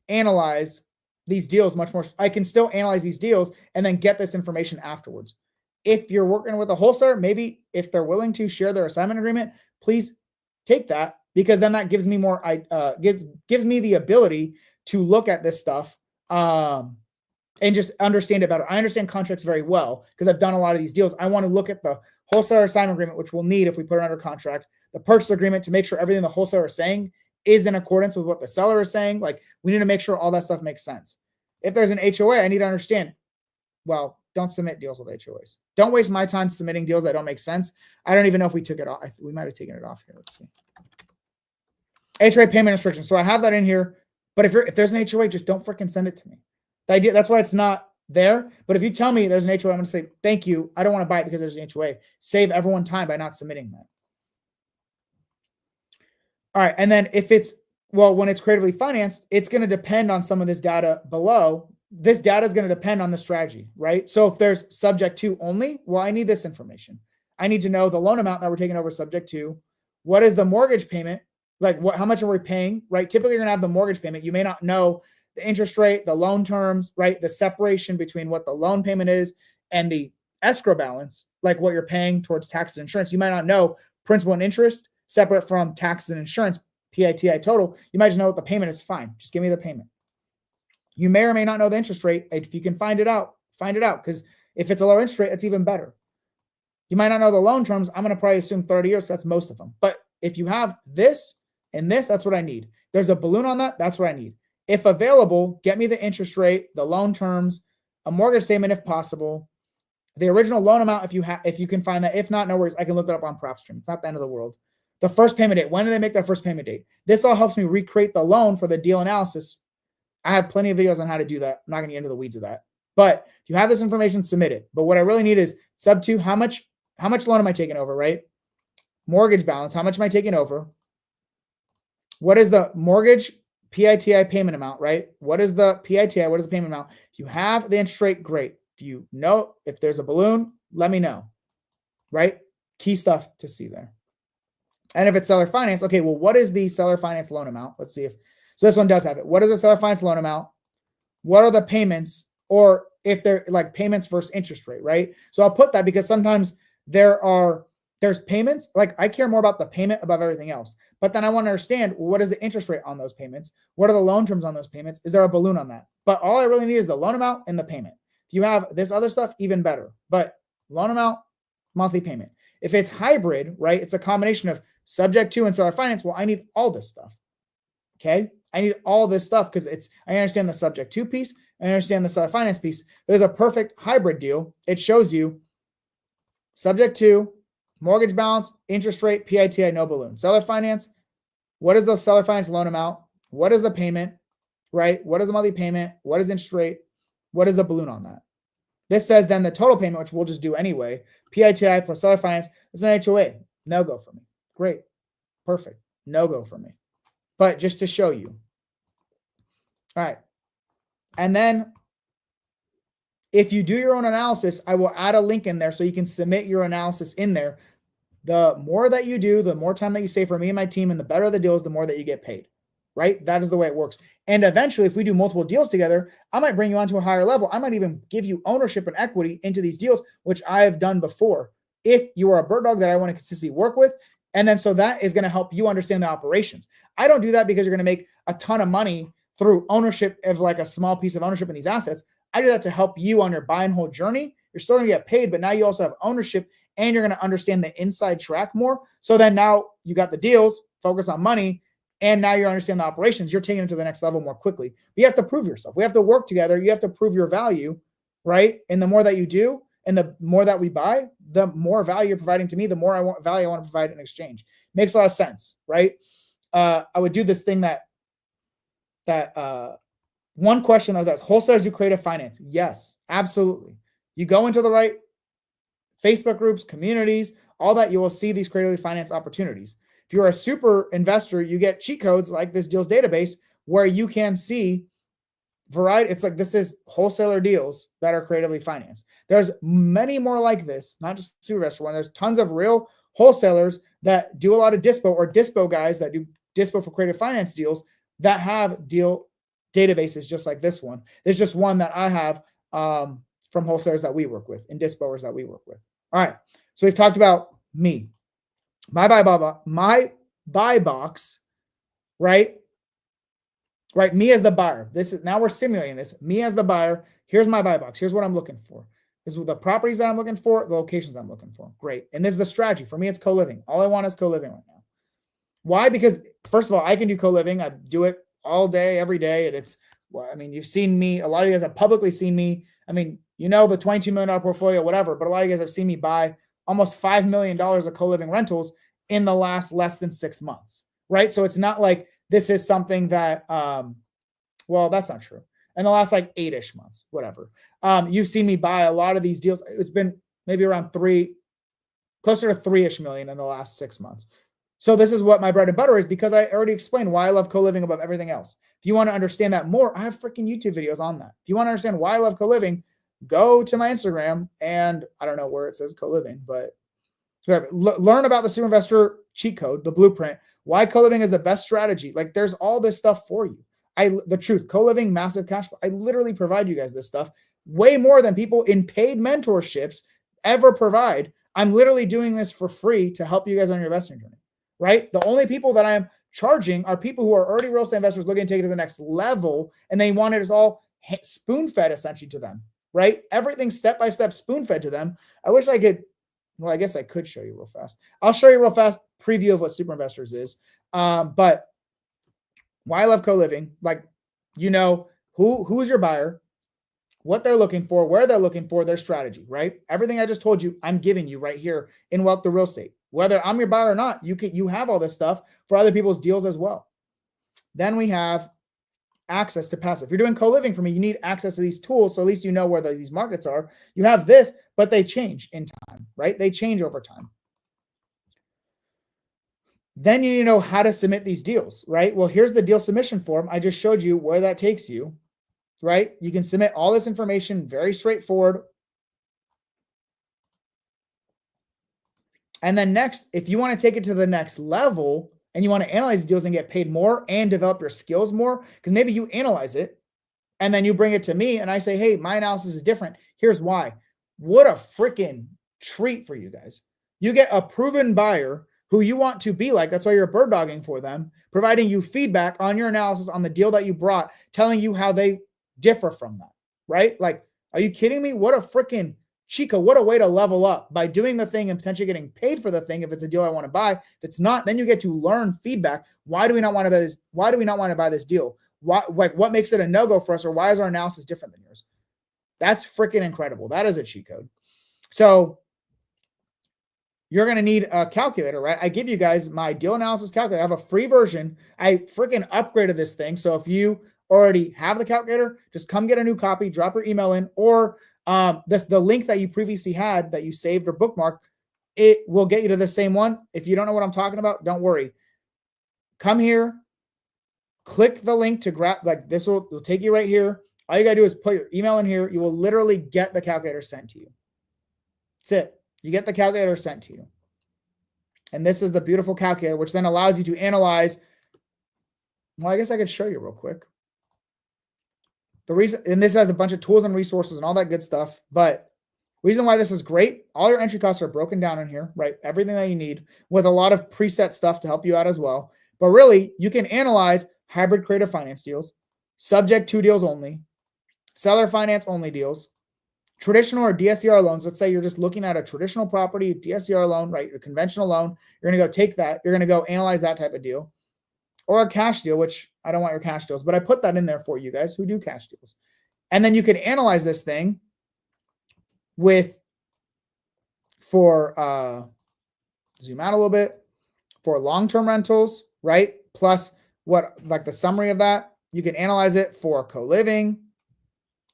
analyze these deals much more. I can still analyze these deals and then get this information afterwards. If you're working with a wholesaler, maybe if they're willing to share their assignment agreement, please take that, because then that gives me more, gives me the ability to look at this stuff and just understand it better. I understand contracts very well because I've done a lot of these deals. I want to look at the wholesaler assignment agreement, which we'll need if we put it under contract, the purchase agreement to make sure everything the wholesaler is saying is in accordance with what the seller is saying. Like we need to make sure all that stuff makes sense. If there's an HOA, I need to understand, well, don't submit deals with HOAs. Don't waste my time submitting deals that don't make sense. I don't even know if we took it off. We might have taken it off here. Let's see. HOA payment restrictions. So I have that in here, but if there's an HOA, just don't freaking send it to me. The idea, that's why it's not there. But if you tell me there's an HOA, I'm going to say, thank you. I don't want to buy it because there's an HOA. Save everyone time by not submitting that. All right. And then when it's creatively financed, it's going to depend on some of this data below. This data is going to depend on the strategy, right? So if there's subject to only, well, I need this information. I need to know the loan amount that we're taking over subject to. What is the mortgage payment? Like how much are we paying, right? Typically, you're going to have the mortgage payment. You may not know the interest rate, the loan terms, right? The separation between what the loan payment is and the escrow balance, like what you're paying towards taxes and insurance. You might not know principal and interest separate from taxes and insurance, PITI total. You might just know what the payment is. Fine. Just give me the payment. You may or may not know the interest rate. If you can find it out. Because if it's a lower interest rate, it's even better. You might not know the loan terms. I'm going to probably assume 30 years. So that's most of them. But if you have this and this, that's what I need. There's a balloon on that. That's what I need. If available, get me the interest rate, the loan terms, a mortgage statement if possible, the original loan amount if you can find that. If not, no worries. I can look that up on PropStream. It's not the end of the world. The first payment date. When do they make that first payment date? This all helps me recreate the loan for the deal analysis. I have plenty of videos on how to do that. I'm not going to get into the weeds of that. But if you have this information, submit it. But what I really need is sub 2, how much loan am I taking over, right? Mortgage balance, how much am I taking over? What is the mortgage PITI payment amount, right? What is the PITI? What is the payment amount? If you have the interest rate, great. If you know, if there's a balloon, let me know, right? Key stuff to see there. And if it's seller finance, okay, well, what is the seller finance loan amount? Let's see so this one does have it. What is the seller finance loan amount? What are the payments? Or if they're like payments versus interest rate, right? So I'll put that because sometimes there's payments. Like I care more about the payment above everything else. But then I want to understand, what is the interest rate on those payments? What are the loan terms on those payments? Is there a balloon on that? But all I really need is the loan amount and the payment. If you have this other stuff, even better. But loan amount, monthly payment. If it's hybrid, right, it's a combination of subject to and seller finance. Well, I need all this stuff. Okay. I need all this stuff because I understand the subject to piece. I understand the seller finance piece. There's a perfect hybrid deal. It shows you subject to, mortgage balance, interest rate, PITI, no balloon. Seller finance, what is the seller finance loan amount? What is the payment, right? What is the monthly payment? What is interest rate? What is the balloon on that? This says then the total payment, which we'll just do anyway, PITI plus seller finance, is an HOA. No go for me. Great. Perfect. No go for me. But just to show you. All right. And then if you do your own analysis, I will add a link in there so you can submit your analysis in there. The more that you do, the more time that you save for me and my team, and the better the deals, the more that you get paid, right? That is the way it works. And eventually, if we do multiple deals together, I might bring you onto a higher level. I might even give you ownership and equity into these deals, which I have done before. If you are a bird dog that I want to consistently work with, and then so that is going to help you understand the operations. I don't do that because you're going to make a ton of money through ownership of like a small piece of ownership in these assets. I do that to help you on your buy and hold journey. You're still going to get paid, but now you also have ownership and you're going to understand the inside track more. So then now you got the deals, focus on money, and now you understand the operations. You're taking it to the next level more quickly. But you have to prove yourself. We have to work together. You have to prove your value, right? And the more that you do, and the more that we buy, the more value you're providing to me, the more value I want to provide in exchange. Makes a lot of sense, right? I would do this thing that one question that was asked, wholesalers do creative finance? Yes, absolutely. You go into the right Facebook groups, communities, all that, you will see these creatively financed opportunities. If you're a super investor, you get cheat codes like this deals database where you can see variety. It's like, this is wholesaler deals that are creatively financed. There's many more like this, not just super investor one. There's tons of real wholesalers that do a lot of dispo, or dispo guys that do dispo for creative finance deals that have deal databases just like this one. There's just one that I have from wholesalers that we work with and dispoers that we work with. All right. So we've talked about me, my buy box, right? Right. Me as the buyer. Now we're simulating this. Me as the buyer. Here's my buy box. Here's what I'm looking for. This is the properties that I'm looking for, the locations I'm looking for. Great. And this is the strategy. For me, it's co-living. All I want is co-living right now. Why? Because first of all, I can do co-living. I do it all day, every day. And it's well, I mean, you've seen me, a lot of you guys have publicly seen me. I mean, you know, the $22 million portfolio, whatever, but a lot of you guys have seen me buy almost $5 million of co-living rentals in the last less than 6 months, right? So it's not like this is something that, well, that's not true. In the last like 8-ish months, whatever. You've seen me buy a lot of these deals. It's been maybe around closer to 3-ish million in the last 6 months. So this is what my bread and butter is, because I already explained why I love co-living above everything else. If you want to understand that more, I have freaking YouTube videos on that. If you want to understand why I love co-living, go to my Instagram, and I don't know where it says co-living, but learn about the super investor cheat code, the blueprint, why co-living is the best strategy. Like, there's all this stuff for you. The truth, co-living, massive cash flow. I literally provide you guys this stuff way more than people in paid mentorships ever provide. I'm literally doing this for free to help you guys on your investing journey, right? The only people that I am charging are people who are already real estate investors looking to take it to the next level, and they want it as all spoon-fed essentially to them, right? Everything step-by-step spoon-fed to them. I wish I could, well, I guess I could show you real fast. I'll show you real fast preview of what Super Investors is. But why I love co-living, like, you know, who's your buyer, what they're looking for, where they're looking for, their strategy, right? Everything I just told you, I'm giving you right here in Wealth to Real Estate. Whether I'm your buyer or not, you have all this stuff for other people's deals as well. Then we have access to passive. If you're doing co-living for me, you need access to these tools, so at least you know where these markets are. You have this, but they change in time, right? They change over time. Then you need to know how to submit these deals, right? Well, here's the deal submission form. I just showed you where that takes you, right? You can submit all this information, very straightforward. And then next, if you want to take it to the next level and you want to analyze deals and get paid more and develop your skills more, because maybe you analyze it and then you bring it to me and I say, hey, my analysis is different. Here's why. What a freaking treat for you guys. You get a proven buyer who you want to be like. That's why you're bird dogging for them, providing you feedback on your analysis on the deal that you brought, telling you how they differ from that, right? Like, are you kidding me? What a freaking Chico, what a way to level up by doing the thing and potentially getting paid for the thing if it's a deal I want to buy. If it's not, then you get to learn feedback. Why do we not want to buy this? Why do we not want to buy this deal? Why, like, what makes it a no-go for us, or why is our analysis different than yours? That's freaking incredible. That is a cheat code. So you're going to need a calculator, right? I give you guys my deal analysis calculator. I have a free version. I freaking upgraded this thing. So if you already have the calculator, just come get a new copy, drop your email in, or the link that you previously had that you saved or bookmarked, it will get you to the same one. If you don't know what I'm talking about, don't worry. Come here, click the link to grab, like, this will take you right here. All you got to do is put your email in here. You will literally get the calculator sent to you. That's it. You get the calculator sent to you. And this is the beautiful calculator, which then allows you to analyze. Well, I guess I could show you real quick. The reason, and this has a bunch of tools and resources and all that good stuff, but reason why this is great, all your entry costs are broken down in here, right? Everything that you need, with a lot of preset stuff to help you out as well. But really, you can analyze hybrid creative finance deals, subject to deals only, seller finance only deals, traditional or DSCR loans. Let's say you're just looking at a traditional property, DSCR loan, right? Your conventional loan. You're going to go take that. You're going to go analyze that type of deal. Or a cash deal, which I don't want your cash deals, but I put that in there for you guys who do cash deals. And then you can analyze this thing for zoom out a little bit, for long-term rentals, right? Plus what, like, the summary of that. You can analyze it for co-living.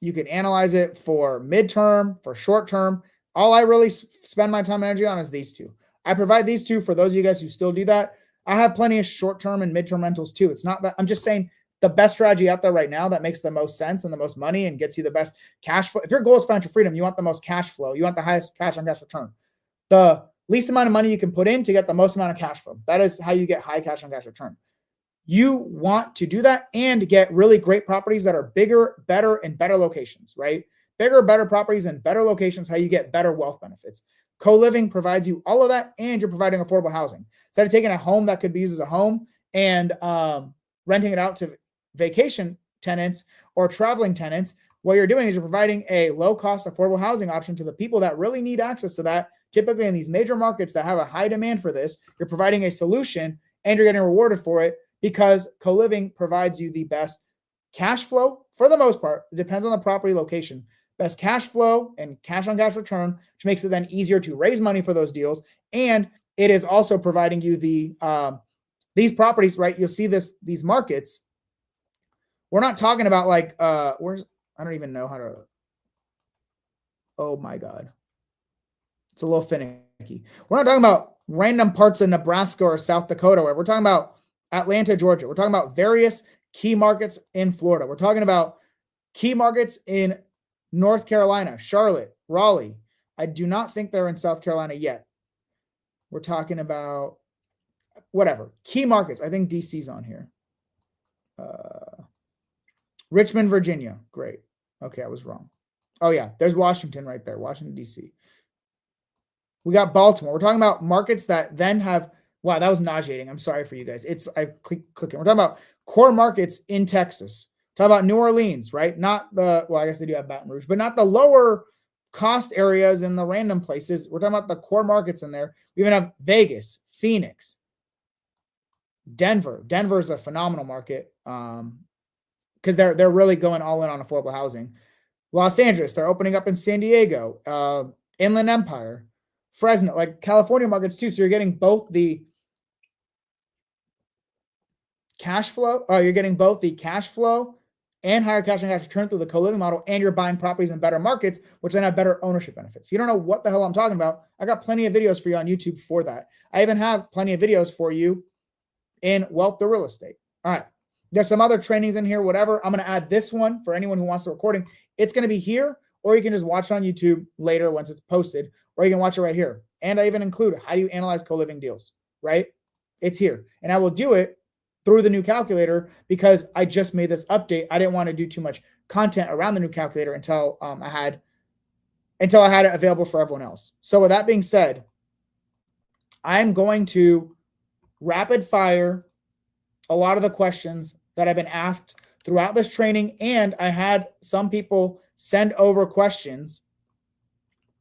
You can analyze it for midterm, for short-term. All I really spend my time and energy on is these two. I provide these two for those of you guys who still do that. I have plenty of short-term and midterm rentals too. It's not that, I'm just saying the best strategy out there right now that makes the most sense and the most money and gets you the best cash flow. If your goal is financial freedom, you want the most cash flow. You want the highest cash on cash return. The least amount of money you can put in to get the most amount of cash flow. That is how you get high cash on cash return. You want to do that and get really great properties that are bigger, better, and better locations, right? Bigger, better properties and better locations, how you get better wealth benefits. Co-living provides you all of that, and you're providing affordable housing. Instead of taking a home that could be used as a home and renting it out to vacation tenants or traveling tenants, what you're doing is you're providing a low-cost, affordable housing option to the people that really need access to that. Typically in these major markets that have a high demand for this, you're providing a solution and you're getting rewarded for it, because co-living provides you the best cash flow, for the most part, it depends on the property location. Best cash flow and cash on cash return, which makes it then easier to raise money for those deals. And it is also providing you these properties, right? You'll see these markets. We're not talking about like I don't even know how to. Oh my God. It's a little finicky. We're not talking about random parts of Nebraska or South Dakota. We're talking about Atlanta, Georgia. We're talking about various key markets in Florida. We're talking about key markets in North Carolina, Charlotte, Raleigh. I do not think they're in South Carolina yet. We're talking about whatever. Key markets. I think DC's on here. Richmond, Virginia. Great. Okay, I was wrong. Oh, yeah. There's Washington right there. Washington, D.C. We got Baltimore. We're talking about markets that then have, wow, that was nauseating. I'm sorry for you guys. I clicking. We're talking about core markets in Texas. Talk about New Orleans, right? Not the, well, I guess they do have Baton Rouge, but not the lower cost areas and the random places. We're talking about the core markets in there. We even have Vegas, Phoenix, Denver. Denver is a phenomenal market because they're really going all in on affordable housing. Los Angeles, they're opening up in San Diego, Inland Empire, Fresno, like California markets too. So you're getting both the cash flow. You're getting both the cash flow and higher cash on cash return through the co-living model, and you're buying properties in better markets, which then have better ownership benefits. If you don't know what the hell I'm talking about, I got plenty of videos for you on YouTube for that. I even have plenty of videos for you in Wealth to Real Estate. All right. There's some other trainings in here, whatever. I'm going to add this one for anyone who wants the recording. It's going to be here, or you can just watch it on YouTube later once it's posted, or you can watch it right here. And I even include how do you analyze co-living deals, right? It's here. And I will do it through the new calculator because I just made this update. I didn't want to do too much content around the new calculator until I had it available for everyone else. So with that being said, I'm going to rapid fire a lot of the questions that I've been asked throughout this training. And I had some people send over questions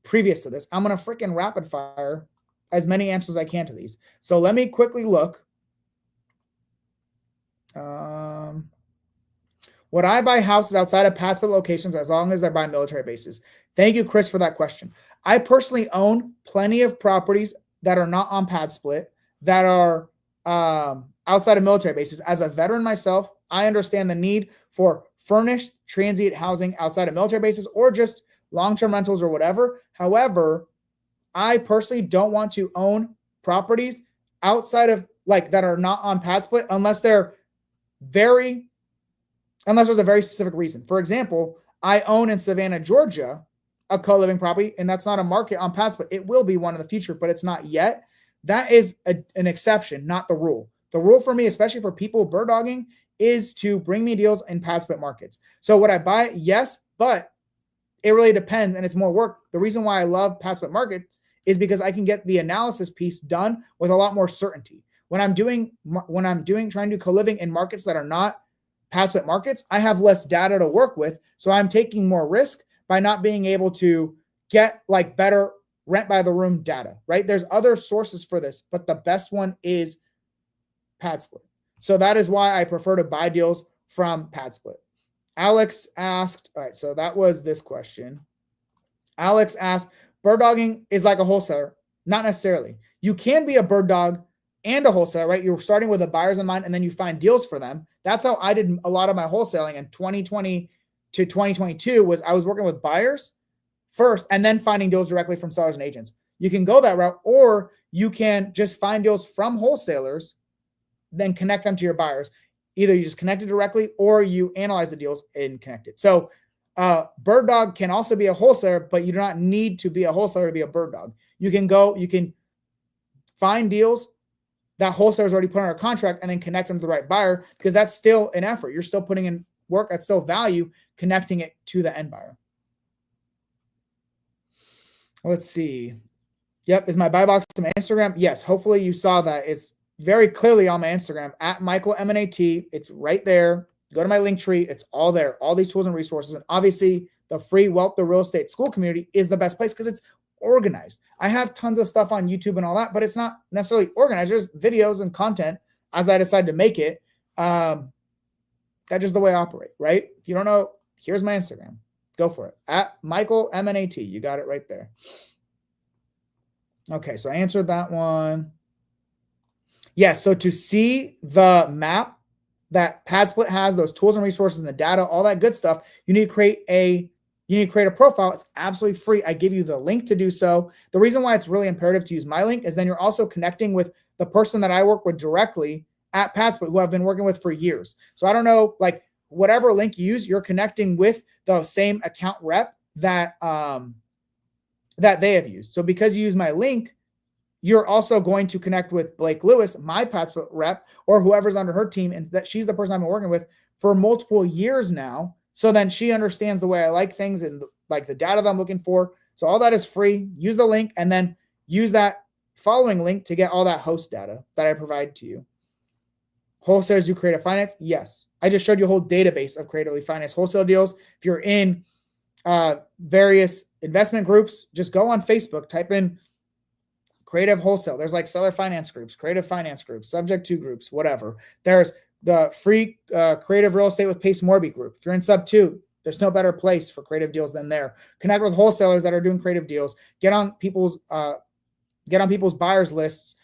previous to this. I'm going to freaking rapid fire as many answers as I can to these. So let me quickly look. Would I buy houses outside of pad split locations as long as they're by military bases? Thank you, Chris, for that question. I personally own plenty of properties that are not on pad split, that are outside of military bases. As a veteran myself, I understand the need for furnished transient housing outside of military bases or just long-term rentals or whatever. However, I personally don't want to own properties outside of that are not on pad split unless there's a very specific reason. For example, I own in Savannah, Georgia, a co-living property, and that's not a market on pad split. It will be one in the future, but it's not yet. That is an exception, not the rule. The rule for me, especially for people bird dogging, is to bring me deals in pad split markets. So would I buy it? Yes, but it really depends, and it's more work. The reason why I love pad split market is because I can get the analysis piece done with a lot more certainty. When I'm trying to do co-living in markets that are not pad split markets, I have less data to work with, so I'm taking more risk by not being able to get better rent by the room data, right? There's other sources for this, but the best one is pad split. So that is why I prefer to buy deals from pad split. Alex asked, all right, so that was this question. Alex asked, bird dogging is like a wholesaler. Not necessarily. You can be a bird dog and a wholesaler, right? You're starting with the buyers in mind, and then you find deals for them. That's how I did a lot of my wholesaling in 2020 to 2022 was I was working with buyers first and then finding deals directly from sellers and agents. You can go that route, or you can just find deals from wholesalers, then connect them to your buyers. Either you just connect it directly or you analyze the deals and connect it. So bird dog can also be a wholesaler, but you do not need to be a wholesaler to be a bird dog. You can find deals that wholesalers already put on a contract and then connect them to the right buyer, because that's still an effort. You're still putting in work. That's still value, connecting it to the end buyer. Let's see. Yep. Is my buy box to my Instagram? Yes. Hopefully you saw that. It's very clearly on my Instagram at Michael MNAT. It's right there. Go to my link tree. It's all there. All these tools and resources. And obviously the free Wealth to Real Estate school community is the best place because it's organized. I have tons of stuff on YouTube and all that, but it's not necessarily organized. There's videos and content as I decide to make it. That's just the way I operate, right? If you don't know, here's my Instagram. Go for it. At Michael MNAT. You got it right there. Okay, so I answered that one. Yes, so to see the map that PadSplit has, those tools and resources and the data, all that good stuff, you need to create a profile. It's absolutely free. I give you the link to do so. The reason why it's really imperative to use my link is then you're also connecting with the person that I work with directly at PadSplit, who I've been working with for years. So I don't know, like whatever link you use, you're connecting with the same account rep that that they have used. So because you use my link, you're also going to connect with Blake Lewis, my PadSplit rep, or whoever's under her team, and that she's the person I've been working with for multiple years now. So then she understands the way I like things and like the data that I'm looking for. So all that is free. Use the link and then use that following link to get all that host data that I provide to you. Wholesalers do creative finance? Yes. I just showed you a whole database of creatively financed wholesale deals. If you're in various investment groups, just go on Facebook, type in creative wholesale. There's like seller finance groups, creative finance groups, subject to groups, whatever. There's the free creative real estate with Pace Morby group. If you're in sub 2, there's no better place for creative deals than there. Connect with wholesalers that are doing creative deals. Get on people's buyers lists,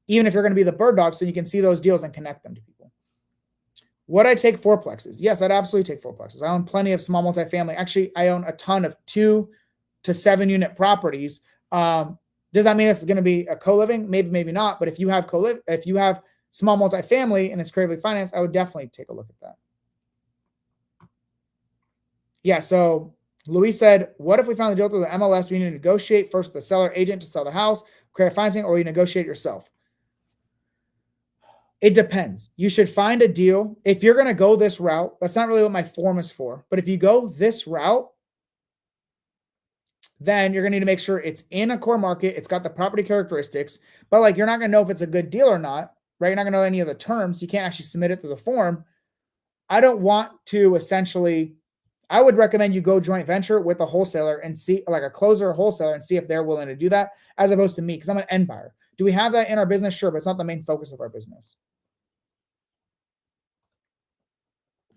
even if you're going to be the bird dog, so you can see those deals and connect them to people. Would I take fourplexes? Yes, I'd absolutely take fourplexes. I own plenty of small multifamily. Actually, I own a ton of 2 to 7 unit properties. Does that mean it's going to be a co-living? Maybe, maybe not. But if you have if you have small multifamily and it's creatively financed, I would definitely take a look at that. Yeah. So Luis said, what if we found the deal through the MLS? We need to negotiate first with the seller agent to sell the house, creative financing, or you negotiate yourself? It depends. You should find a deal. If you're going to go this route, that's not really what my form is for. But if you go this route, then you're going to need to make sure it's in a core market. It's got the property characteristics, but like, you're not going to know if it's a good deal or not, right? You're not going to know any of the terms. You can't actually submit it through the form. I don't want to I would recommend you go joint venture with a wholesaler and see, like a closer or wholesaler, and see if they're willing to do that, as opposed to me, because I'm an end buyer. Do we have that in our business? Sure, but it's not the main focus of our business.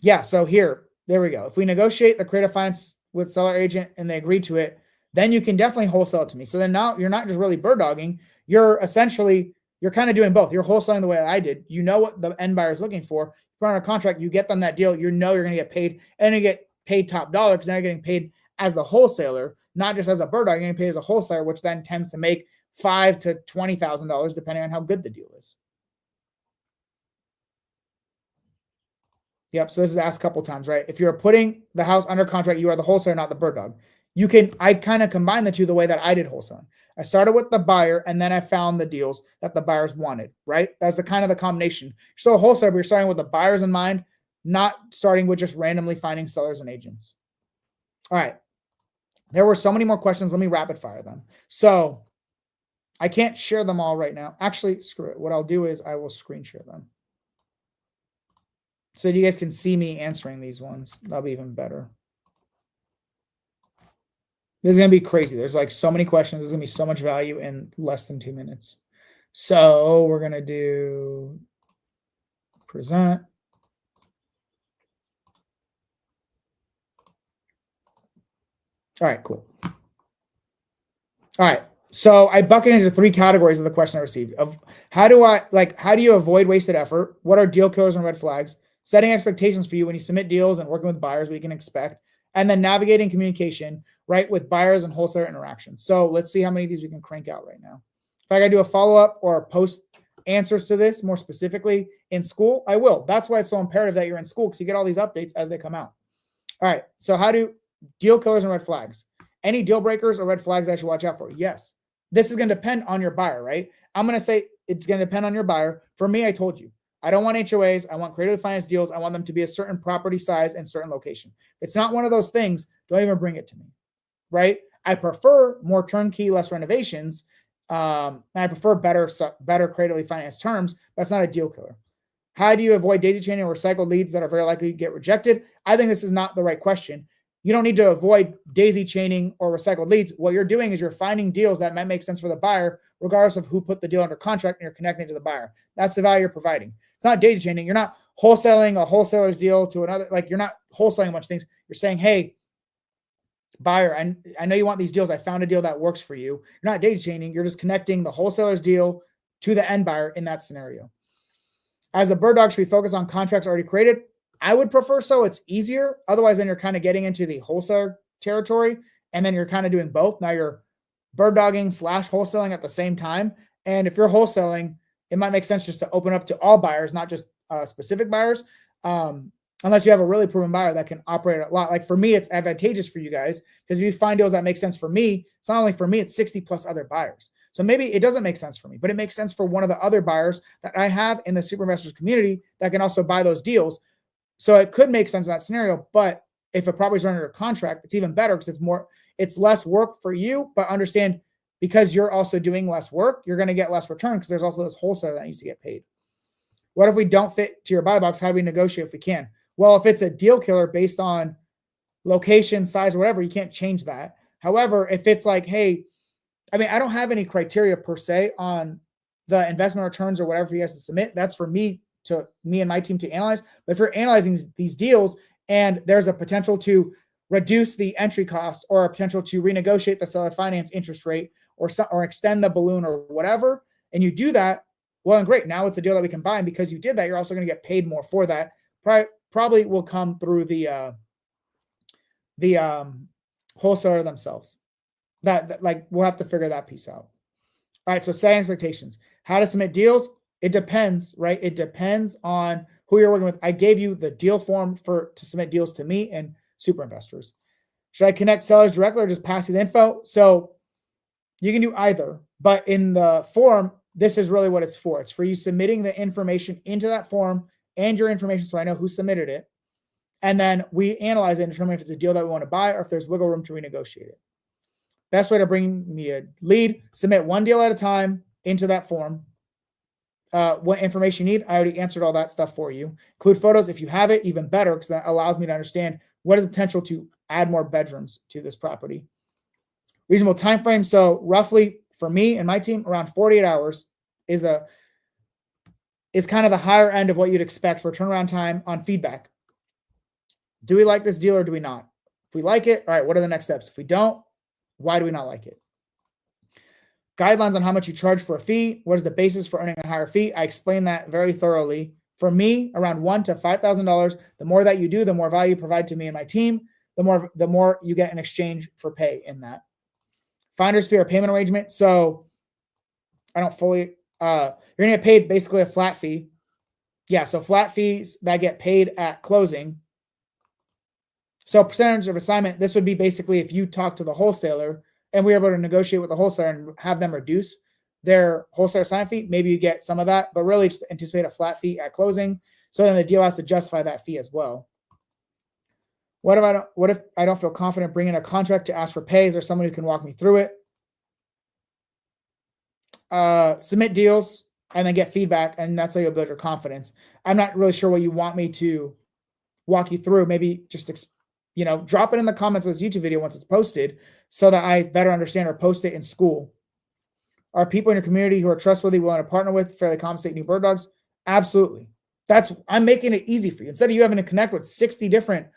Yeah, so there we go. If we negotiate the creative finance with seller agent and they agree to it, then you can definitely wholesale it to me. So then now you're not just really bird dogging. You're kind of doing both. You're wholesaling the way I did. You know what the end buyer is looking for. You put on a contract, you get them that deal. You know you're going to get paid, and you get paid top dollar, because now you're getting paid as the wholesaler, not just as a bird dog. You're getting paid as a wholesaler, which then tends to make $5,000 to $20,000 depending on how good the deal is. Yep. So this is asked a couple times, right? If you're putting the house under contract, you are the wholesaler, not the bird dog. I kind of combine the two the way that I did wholesaling. I started with the buyer, and then I found the deals that the buyers wanted, right? That's the combination. You're still a wholesaler, but you're starting with the buyers in mind, not starting with just randomly finding sellers and agents. All right. There were so many more questions. Let me rapid fire them. So I can't share them all right now. Actually, screw it. What I'll do is I will screen share them, so you guys can see me answering these ones. That'll be even better. This is going to be crazy. There's like so many questions. There's going to be so much value in less than 2 minutes. So we're going to do present. All right, cool. All right. So I bucket into 3 categories of the question I received. Of how do you avoid wasted effort? What are deal killers and red flags? Setting expectations for you when you submit deals and working with buyers, what you can expect. And then navigating communication, right, with buyers and wholesaler interactions. So let's see how many of these we can crank out right now. If I got to do a follow-up or post answers to this more specifically in school, I will. That's why it's so imperative that you're in school, because you get all these updates as they come out. All right. So how do deal killers and red flags? Any deal breakers or red flags I should watch out for? Yes. This is going to depend on your buyer, right? I'm going to say it's going to depend on your buyer. For me, I told you, I don't want HOAs. I want creatively financed deals. I want them to be a certain property size and certain location. If it's not one of those things, don't even bring it to me, right? I prefer more turnkey, less renovations. And I prefer better creatively financed terms. But it's not a deal killer. How do you avoid daisy chaining or recycled leads that are very likely to get rejected? I think this is not the right question. You don't need to avoid daisy chaining or recycled leads. What you're doing is you're finding deals that might make sense for the buyer, regardless of who put the deal under contract, and you're connecting to the buyer. That's the value you're providing. It's not daisy chaining. You're not wholesaling a wholesaler's deal to another. Like, you're not wholesaling a bunch of things. You're saying, hey, buyer, I know you want these deals. I found a deal that works for you. You're not data chaining. You're just connecting the wholesaler's deal to the end buyer in that scenario. As a bird dog, should we focus on contracts already created? I would prefer so. It's easier. Otherwise, then you're kind of getting into the wholesaler territory, and then you're kind of doing both. Now you're bird dogging / wholesaling at the same time. And if you're wholesaling, it might make sense just to open up to all buyers, not just specific buyers, unless you have a really proven buyer that can operate a lot. Like for me, it's advantageous for you guys because if you find deals that make sense for me, it's not only for me, it's 60 plus other buyers. So maybe it doesn't make sense for me, but it makes sense for one of the other buyers that I have in the super investors community that can also buy those deals. So it could make sense in that scenario. But if a property is under a contract, it's even better because it's less work for you, but understand because you're also doing less work, you're going to get less return because there's also this wholesaler that needs to get paid. What if we don't fit to your buy box? How do we negotiate if we can? Well, if it's a deal killer based on location, size, or whatever, you can't change that. However, if it's like, hey, I mean, I don't have any criteria per se on the investment returns or whatever you guys to submit. That's for me and my team to analyze. But if you're analyzing these deals and there's a potential to reduce the entry cost or a potential to renegotiate the seller finance interest rate or extend the balloon or whatever, and you do that, well and great. Now it's a deal that we can buy. And because you did that, you're also going to get paid more for that. Probably will come through the wholesaler themselves. That like we'll have to figure that piece out. All right, so setting expectations. How to submit deals? It depends, right? It depends on who you're working with. I gave you the deal form to submit deals to me and super investors. Should I connect sellers directly or just pass you the info? So you can do either, but in the form, this is really what it's for. It's for you submitting the information into that form and your information so I know who submitted it. And then we analyze it and determine if it's a deal that we want to buy or if there's wiggle room to renegotiate it. Best way to bring me a lead, submit one deal at a time into that form. What information you need, I already answered all that stuff for you. Include photos if you have it, even better, because that allows me to understand what is the potential to add more bedrooms to this property. Reasonable time frame. So roughly for me and my team, around 48 hours is kind of the higher end of what you'd expect for turnaround time on feedback. Do we like this deal or do we not? If we like it, all right, what are the next steps? If we don't, why do we not like it? Guidelines on how much you charge for a fee. What is the basis for earning a higher fee? I explained that very thoroughly. For me, around $1,000 to $5,000. The more that you do, the more value you provide to me and my team, the more you get in exchange for pay in that. Finder's fee or payment arrangement. So I don't fully, you're going to get paid basically a flat fee. Yeah, so flat fees that get paid at closing. So percentage of assignment, this would be basically if you talk to the wholesaler and we were able to negotiate with the wholesaler and have them reduce their wholesaler assignment fee, maybe you get some of that, but really just anticipate a flat fee at closing. So then the deal has to justify that fee as well. What if I don't feel confident bringing a contract to ask for pay? Is there someone who can walk me through it? Submit deals and then get feedback, and that's how you'll build your confidence. I'm not really sure what you want me to walk you through. Maybe just drop it in the comments of this YouTube video once it's posted so that I better understand, or post it in school. Are people in your community who are trustworthy, willing to partner with, fairly compensate new bird dogs? Absolutely. I'm making it easy for you. Instead of you having to connect with 60 different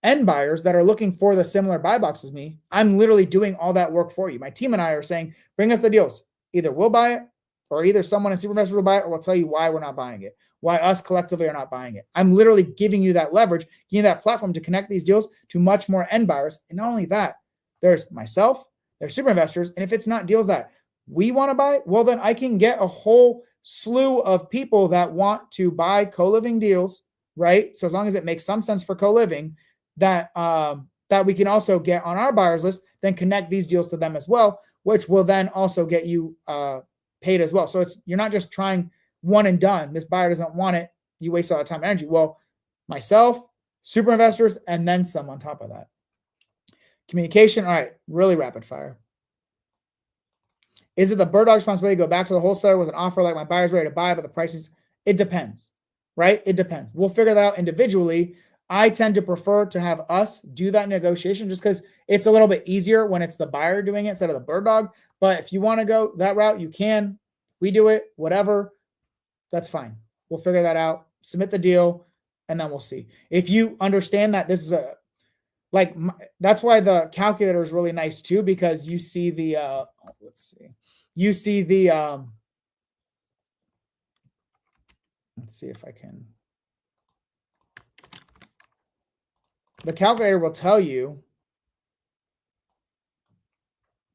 end buyers that are looking for the similar buy box as me, I'm literally doing all that work for you. My team and I are saying, bring us the deals. Either we'll buy it, or either someone in Super Investors will buy it, or we'll tell you why we're not buying it, why us collectively are not buying it. I'm literally giving you that leverage, giving you that platform to connect these deals to much more end buyers. And not only that, there's myself, there's super investors. And if it's not deals that we want to buy, well, then I can get a whole slew of people that want to buy co-living deals, right? So as long as it makes some sense for co-living, that we can also get on our buyers list, then connect these deals to them as well, which will then also get you paid as well. So you're not just trying one and done. This buyer doesn't want it. You waste a lot of time and energy. Well, myself, super investors, and then some on top of that. Communication. All right, really rapid fire. Is it the bird dog responsibility to go back to the wholesaler with an offer like my buyer's ready to buy, but the price is? It depends, right? It depends. We'll figure that out individually. I tend to prefer to have us do that negotiation just because it's a little bit easier when it's the buyer doing it instead of the bird dog. But if you want to go that route, you can. We do it, whatever. That's fine. We'll figure that out. submit the deal, and then we'll see. If you understand that this is that's why the calculator is really nice too, because you see the, let's see, you see the, let's see if I can, the calculator will tell you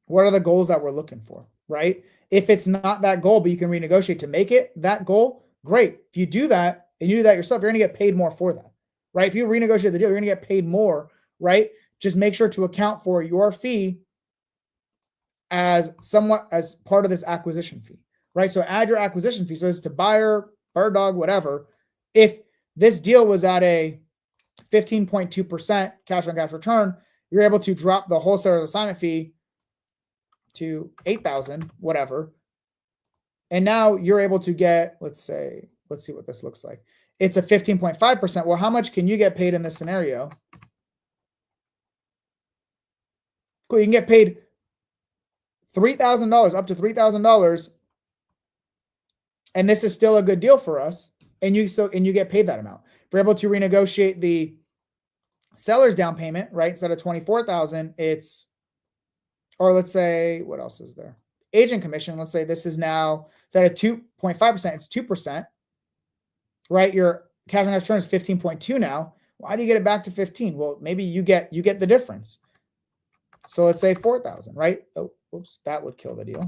what are the goals that we're looking for, right? If it's not that goal, but you can renegotiate to make it that goal, great. If you do that and you do that yourself, you're going to get paid more for that, right? If you renegotiate the deal, you're going to get paid more, right? Just make sure to account for your fee as somewhat as part of this acquisition fee, right? So add your acquisition fee. So it's to buyer, bird dog, whatever. If this deal was at a 15.2% cash on cash return, you're able to drop the wholesaler's assignment fee to 8,000, whatever. And now you're able to get, let's see what this looks like. It's a 15.5%. Well, how much can you get paid in this scenario? Cool. You can get paid $3,000, up to $3,000. And this is still a good deal for us. And you get paid that amount. If you're able to renegotiate the seller's down payment, right? Instead of 24,000, or let's say, what else is there? Agent commission. Let's say this is now, instead of 2.5%, it's 2%, right? Your cash on cash return is 15.2 now. Why do you get it back to 15? Well, maybe you get the difference. So let's say 4,000, right? Oh, oops, that would kill the deal.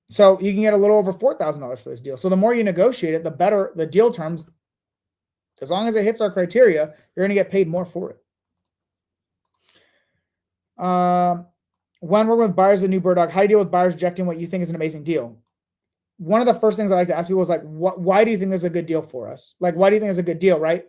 So you can get a little over $4,000 for this deal. So the more you negotiate it, the better the deal terms. As long as it hits our criteria, you're going to get paid more for it. When we're with buyers of new bird dog, how do you deal with buyers rejecting what you think is an amazing deal? One of the first things I like to ask people is like, why do you think this is a good deal for us? Like, why do you think it's a good deal, right?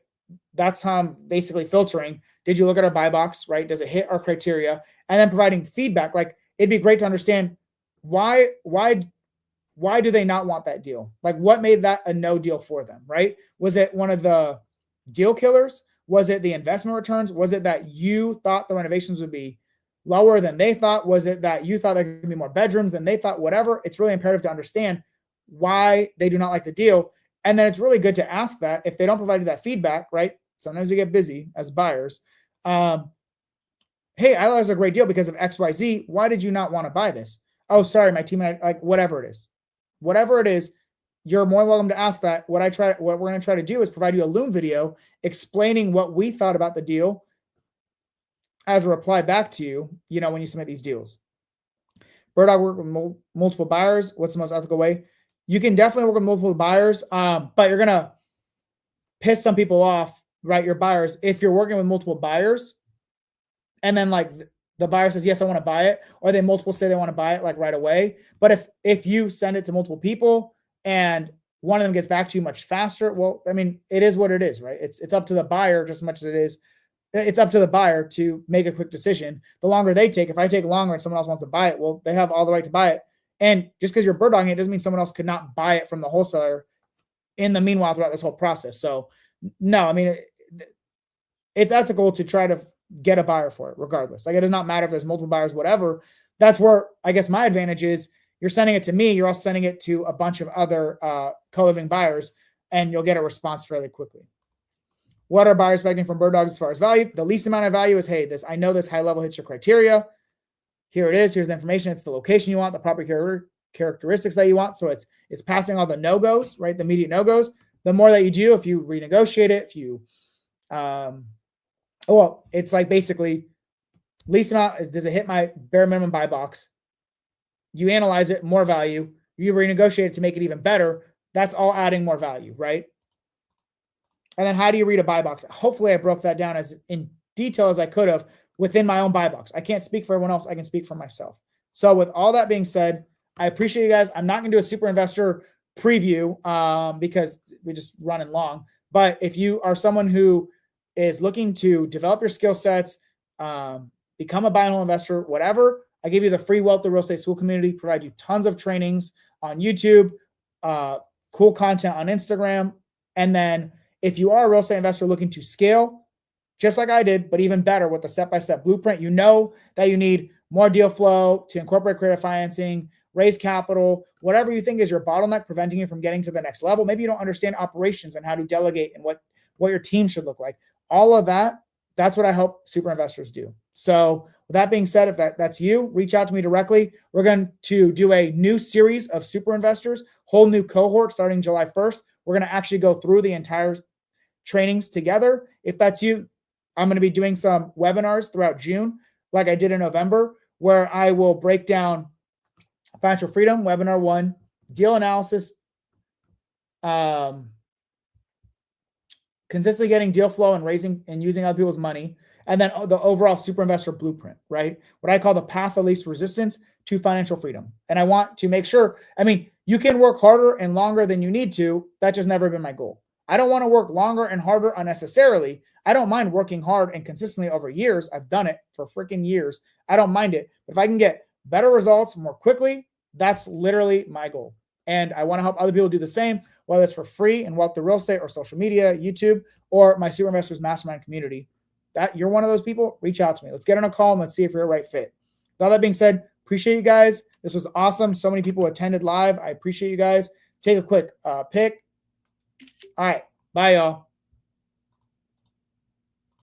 That's how I'm basically filtering. Did you look at our buy box, right? Does it hit our criteria? And then providing feedback. Like, it'd be great to understand why do they not want that deal? Like, what made that a no deal for them, right? Was it one of the deal killers? Was it the investment returns? Was it that you thought the renovations would be lower than they thought? Was it that you thought there could be more bedrooms than they thought? Whatever. It's really imperative to understand why they do not like the deal. And then it's really good to ask that if they don't provide you that feedback, right? Sometimes you get busy as buyers. Hey, I thought it was a great deal because of XYZ. Why did you not want to buy this? Oh, sorry, my team and I, like, whatever it is, you're more welcome to ask that. What we're going to try to do is provide you a Loom video explaining what we thought about the deal as a reply back to you, when you submit these deals. Bird dog work with multiple buyers. What's the most ethical way? You can definitely work with multiple buyers, but you're going to piss some people off, right? Your buyers, if you're working with multiple buyers and then like the buyer says, yes, I want to buy it, or they multiple say they want to buy it like right away. But if you send it to multiple people and one of them gets back to you much faster, well, I mean, it is what it is, right? It's up to the buyer just as much as it's up to the buyer to make a quick decision. The longer they take, if I take longer and someone else wants to buy it, well, they have all the right to buy it. And just because you're bird dogging it doesn't mean someone else could not buy it from the wholesaler in the meanwhile throughout this whole process. So no, I mean, it's ethical to try to get a buyer for it regardless. Like, it does not matter if there's multiple buyers, whatever. That's where I guess my advantage is. You're sending it to me. You're also sending it to a bunch of other co-living buyers, and you'll get a response fairly quickly. What are buyers expecting from bird dogs as far as value? The least amount of value is, hey, I know this high level hits your criteria. Here it is. Here's the information. It's the location you want, the property characteristics that you want. So it's passing all the no-goes, right? The immediate no-goes. The more that you do, if you renegotiate it, if you, it's like basically least amount is, does it hit my bare minimum buy box? You analyze it, more value. You renegotiate it to make it even better. That's all adding more value, right? And then how do you read a buy box? Hopefully I broke that down as in detail as I could have within my own buy box. I can't speak for everyone else. I can speak for myself. So with all that being said, I appreciate you guys. I'm not going to do a super investor preview because we're just running long. But if you are someone who is looking to develop your skill sets, become a buy and hold investor, whatever, I give you the free Wealth of Real Estate School community, provide you tons of trainings on YouTube, cool content on Instagram. And then if you are a real estate investor looking to scale, just like I did, but even better with the step-by-step blueprint, you know that you need more deal flow to incorporate creative financing, raise capital, whatever you think is your bottleneck preventing you from getting to the next level. Maybe you don't understand operations and how to delegate and what your team should look like. All of that, that's what I help super investors do. So with that being said, if that's you, reach out to me directly. We're going to do a new series of super investors, whole new cohort starting July 1st. We're going to actually go through the entire trainings together. If that's you, I'm going to be doing some webinars throughout June, like I did in November, where I will break down financial freedom, webinar 1, deal analysis, consistently getting deal flow and raising and using other people's money, and then the overall super investor blueprint, right? What I call the path of least resistance to financial freedom. And I want to make sure, you can work harder and longer than you need to. That's just never been my goal. I don't want to work longer and harder unnecessarily. I don't mind working hard and consistently over years. I've done it for freaking years. I don't mind it. But if I can get better results more quickly, that's literally my goal. And I want to help other people do the same, whether it's for free in Wealth to Real Estate or social media, YouTube, or my Super Investors Mastermind community. That you're one of those people, reach out to me. Let's get on a call and let's see if you're a right fit. With all that being said, appreciate you guys. This was awesome. So many people attended live. I appreciate you guys. Take a quick pick. All right. Bye, y'all.